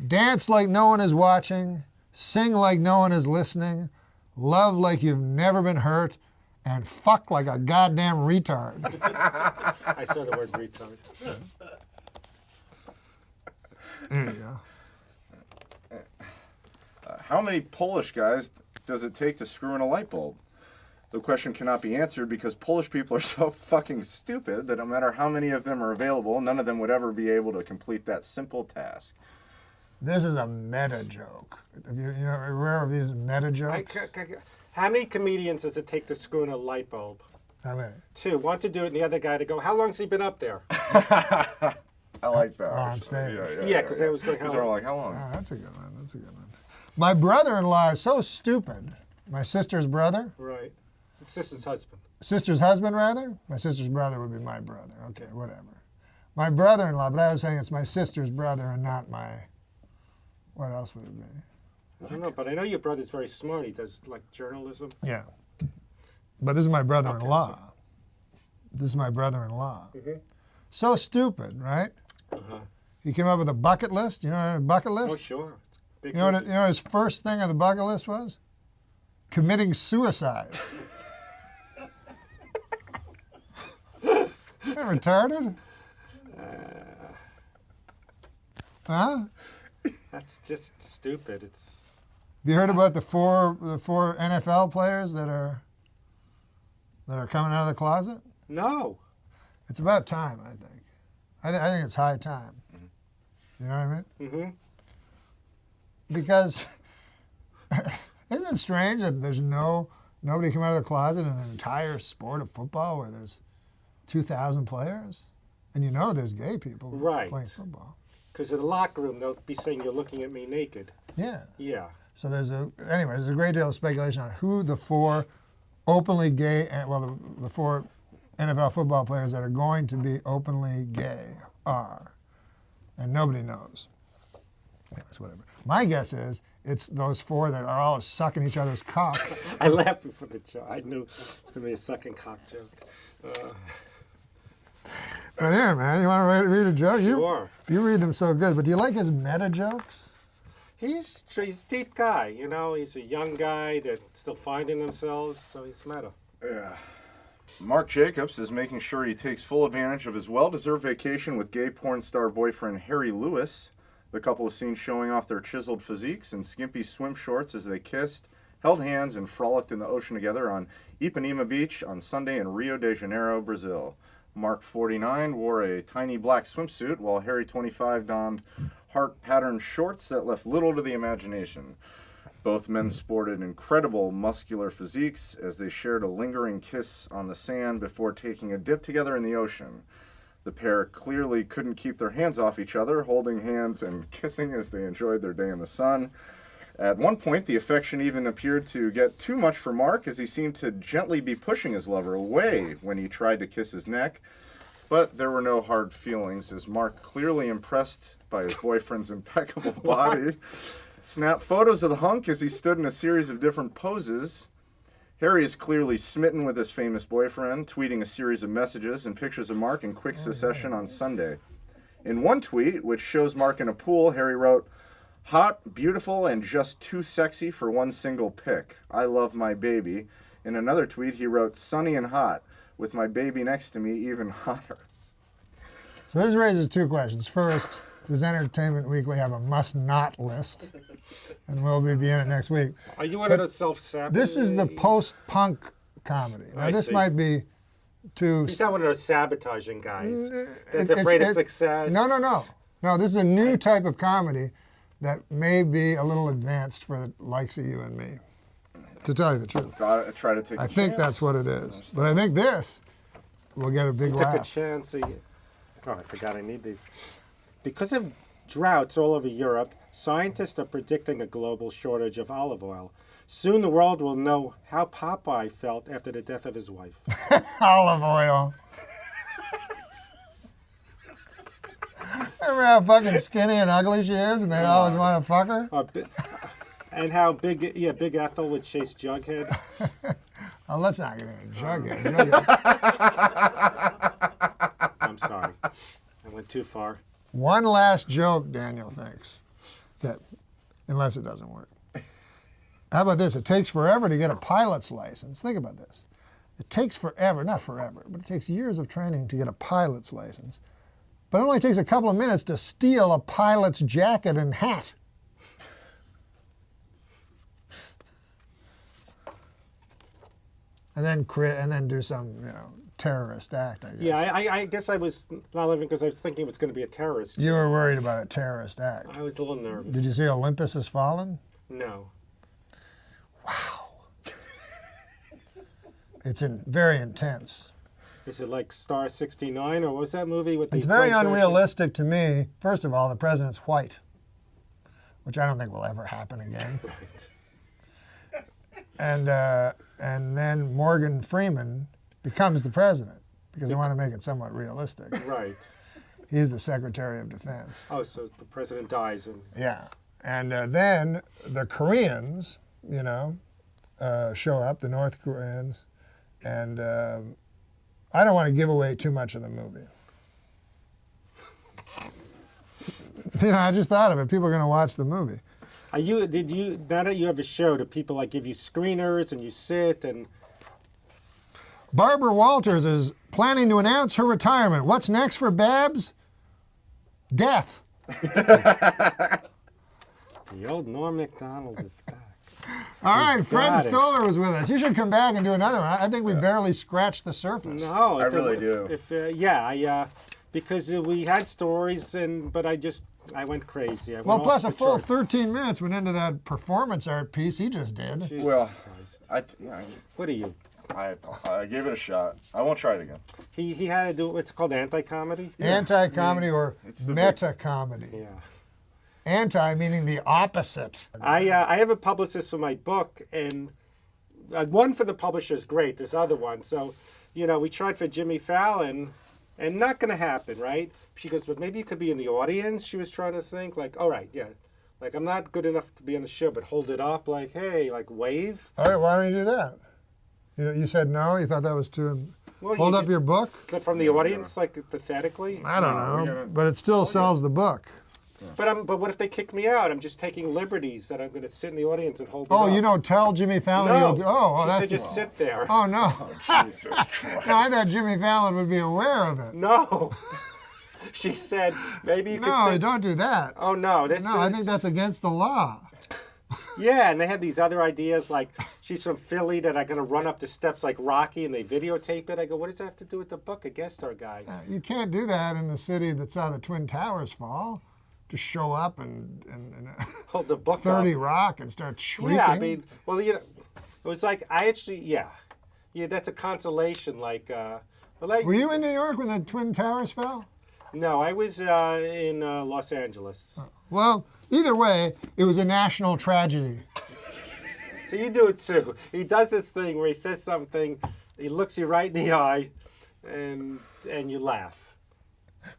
Dance like no one is watching. Sing like no one is listening. love like you've never been hurt, and fuck like a goddamn retard. I saw the word retard. There you go. How many Polish guys does it take to screw in a light bulb? The question cannot be answered because Polish people are so fucking stupid that no matter how many of them are available, none of them would ever be able to complete that simple task. This is a meta joke. Have you aware of these meta jokes? How many comedians does it take to screw in a light bulb? How many? 2. One to do it, and the other guy to go, how long's he been up there? I like that. On stage. Yeah, because they was going, These are like, how long? Oh, that's a good one. That's a good one. My brother-in-law is so stupid. My sister's brother? Right. Sister's husband. Sister's husband, rather? My sister's brother would be my brother. Okay, whatever. My brother-in-law, but I was saying it's my sister's brother and not my... What else would it be? I don't know, but I know your brother's very smart. He does, like, journalism. Yeah. But this is my brother-in-law. This is my brother-in-law. So stupid, right? He came up with a bucket list. You know what a bucket list? Oh, sure. Big You know what his first thing on the bucket list was? Committing suicide. You retarded? Huh? That's just stupid. It's Have you heard about the four NFL players that are coming out of the closet? no. It's about time, I think. I think it's high time. You know what I mean? Because isn't it strange that there's nobody come out of the closet in an entire sport of football where there's 2,000 players, and you know there's gay people Right. playing football. Because in the locker room, they'll be saying you're looking at me naked. Yeah. Yeah. So there's a great deal of speculation on who the four openly gay, the four NFL football players that are going to be openly gay are, and nobody knows. Anyways, whatever. My guess is it's those four that are all sucking each other's cocks. I laughed before the joke. I knew it was going to be a sucking cock joke. But here, man, you want to read a joke? Sure. You read them so good, but do you like his meta jokes? He's a deep guy, you know. He's a young guy that's still finding themselves, so he's meta. Yeah. Mark Jacobs is making sure he takes full advantage of his well-deserved vacation with gay porn star boyfriend Harry Lewis. The couple was seen showing off their chiseled physiques in skimpy swim shorts as they kissed, held hands, and frolicked in the ocean together on Ipanema Beach on Sunday in Rio de Janeiro, Brazil. Mark, 49, wore a tiny black swimsuit, while Harry, 25, donned heart-patterned shorts that left little to the imagination. Both men sported incredible muscular physiques as they shared a lingering kiss on the sand before taking a dip together in the ocean. The pair clearly couldn't keep their hands off each other, holding hands and kissing as they enjoyed their day in the sun. At one point, the affection even appeared to get too much for Mark, as he seemed to gently be pushing his lover away when he tried to kiss his neck. But there were no hard feelings, as Mark, clearly impressed by his boyfriend's impeccable body, snapped photos of the hunk as he stood in a series of different poses. Harry is clearly smitten with his famous boyfriend, tweeting a series of messages and pictures of Mark in quick succession on Sunday. In one tweet, which shows Mark in a pool, Harry wrote, "Hot, beautiful, and just too sexy for one single pic. I love my baby." In another tweet, he wrote, "Sunny and hot, with my baby next to me even hotter." So this raises two questions. First, does Entertainment Weekly have a must-not list? And we'll be in it next week. Are you one of those self-sabotaging? This is the post-punk comedy. Now, I this see. might be too... He's not one of those sabotaging guys that's afraid of success. No. No, this is a new type of comedy that may be a little advanced for the likes of you and me, to tell you the truth. Gotta try to take a I think chance. that's what it is. But I think this will get a big Took a laugh. chance. Oh, I forgot I need these. Because of droughts all over Europe, scientists are predicting a global shortage of olive oil. Soon the world will know how Popeye felt after the death of his wife. Olive oil. Remember how fucking skinny and ugly she is, and they'd always want to fuck her? And how Big Ethel would chase Jughead. Oh, let's not get into Jughead. I'm sorry. I went too far. One last joke, Daniel thinks, that unless it doesn't work. How about this? It takes forever to get a pilot's license. Think about this. It takes forever, not forever, but it takes years of training to get a pilot's license. But it only takes a couple of minutes to steal a pilot's jacket and hat. And then do some, terrorist act, I guess. Yeah, I guess I was not living because I was thinking it was going to be a terrorist. You were worried about a terrorist act. I was a little nervous. Did you see Olympus Has Fallen? No. It's very intense. Is it like Star 69 or what was that movie with the It's very plantation? unrealistic to me. First of all, the president's white, which I don't think will ever happen again. Right. And then Morgan Freeman becomes the president because they want to make it somewhat realistic. Right. He's the Secretary of Defense. Oh, so the president dies and Yeah. And then the Koreans, show up, the North Koreans, and I don't want to give away too much of the movie. I just thought of it. People are going to watch the movie. now that you have a show, do people like give you screeners and you sit and Barbara Walters is planning to announce her retirement. What's next for Babs? Death. the old Norm MacDonald is back? All right, Fred got it. Stoller was with us. You should come back and do another one. I think we barely scratched the surface. No, I really do. Because we had stories but I went crazy. I Well, went plus off a the full chart. 13 minutes went into that performance art piece he just did. Jesus Well, Christ. What are you? I gave it a shot. I won't try it again. He had to do what's called anti-comedy. Anti-comedy or It's the meta-comedy. Yeah. Anti meaning the opposite. I have a publicist for my book, and one for the publisher is great. This other one, so we tried for Jimmy Fallon, and not going to happen, right? She goes, but maybe you could be in the audience. She was trying to think, like, all right, yeah, like I'm not good enough to be on the show, but hold it up, like, hey, like wave. All right, why don't you do that? You said no? You thought that was too... Well, Hold you up your book? from the audience, like pathetically. I don't No, we know, gotta- but it still sells the book. But what if they kick me out? I'm just taking liberties that I'm going to sit in the audience and hold it Oh, up. tell Jimmy Fallon No. you'll do... Oh, She that's... said just sit there. Oh, no. Jesus Christ. No, I thought Jimmy Fallon would be aware of it. No. She said maybe you could No, sit. don't do that. Oh no, No, I think that's against the law. Yeah, and they have these other ideas like she's from Philly that are going to run up the steps like Rocky and they videotape it. I go, what does that have to do with the book? A guest star guy. You can't do that in the city that saw the Twin Towers fall. Just show up and Hold the book 30 up. Rock and start shrieking. Yeah, I mean, well, it was like yeah, that's a consolation. Like, Were you in New York when the Twin Towers fell? No, I was in Los Angeles. Well, either way, it was a national tragedy. So you do it too. He does this thing where he says something, he looks you right in the eye, and you laugh.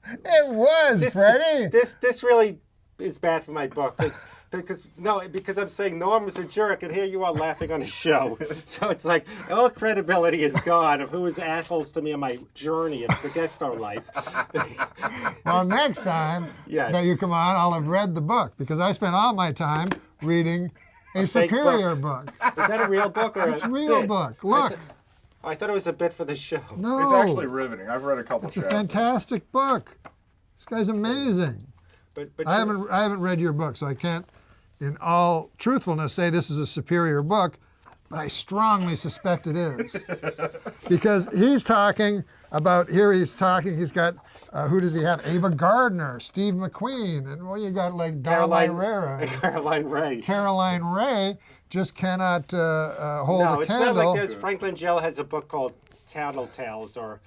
It was, Freddie. This really is bad for my book because I'm saying Norm was a jerk, and here you are laughing on a show. So it's like all credibility is gone of who is assholes to me on my journey of the guest star life. Well, next time Yes. that you come on, I'll have read the book because I spent all my time reading a fake superior book. Is that a real book or It's a a real bit? book. Look. I thought it was a bit for the show. No. It's actually riveting. I've read a couple It's a chapters. fantastic book. This guy's amazing. But I haven't read your book, so I can't, in all truthfulness, say this is a superior book, but I strongly suspect it is. Because he's talking about, he's got, who does he have? Ava Gardner, Steve McQueen, and you got like Darla Herrera. Caroline Ray. Caroline Ray just cannot hold No, a it's candle. not like this. Frank Langella has a book called Tattletales or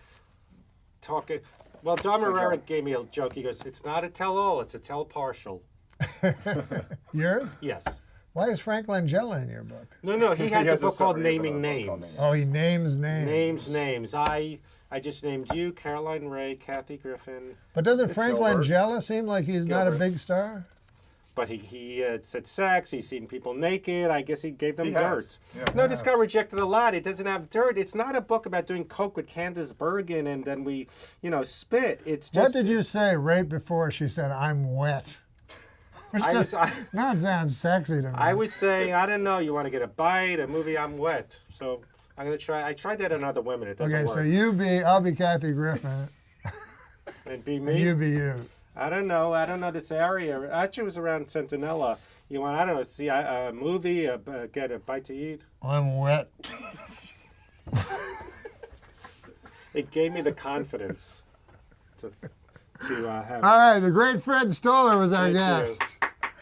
Talking. Well, Don Herrera gave me a joke. He goes, it's not a tell-all, it's a tell-partial. Yours? Yes. Why is Frank Langella in your book? No, he has a book called separate- he has Naming another book called Names. Oh, he names names. Names. I just named you, Caroline Ray, Kathy Griffin. But doesn't Frank Silver. Langella seem like he's not a Gilbert. big star? But he said sex. He's seen people naked. I guess he gave them He has. dirt. Yeah, No, he this has. got rejected a lot. It doesn't have dirt. It's not a book about doing coke with Candace Bergen and then we, spit. It's What just. did you say right before she said, I'm wet? Which I just was, not sounds sexy to me. I was saying, I don't know, you want to get a bite, a movie, I'm wet. So I'm going to try. I tried that on other women. It doesn't Okay, work. so I'll be Kathy Griffin, And be and me? you be you. I don't know. I don't know this area. Actually, it was around Centinela. You want, I don't know, see a movie, get a bite to eat? I'm wet. It gave me the confidence to have. All right, the great Fred Stoller was our Thank you. guest.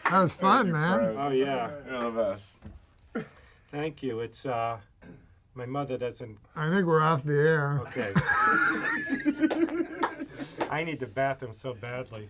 That was fun, man. Oh, yeah. You're the best. Thank you. It's, my mother doesn't. I think we're off the air. Okay. I need the bathroom so badly.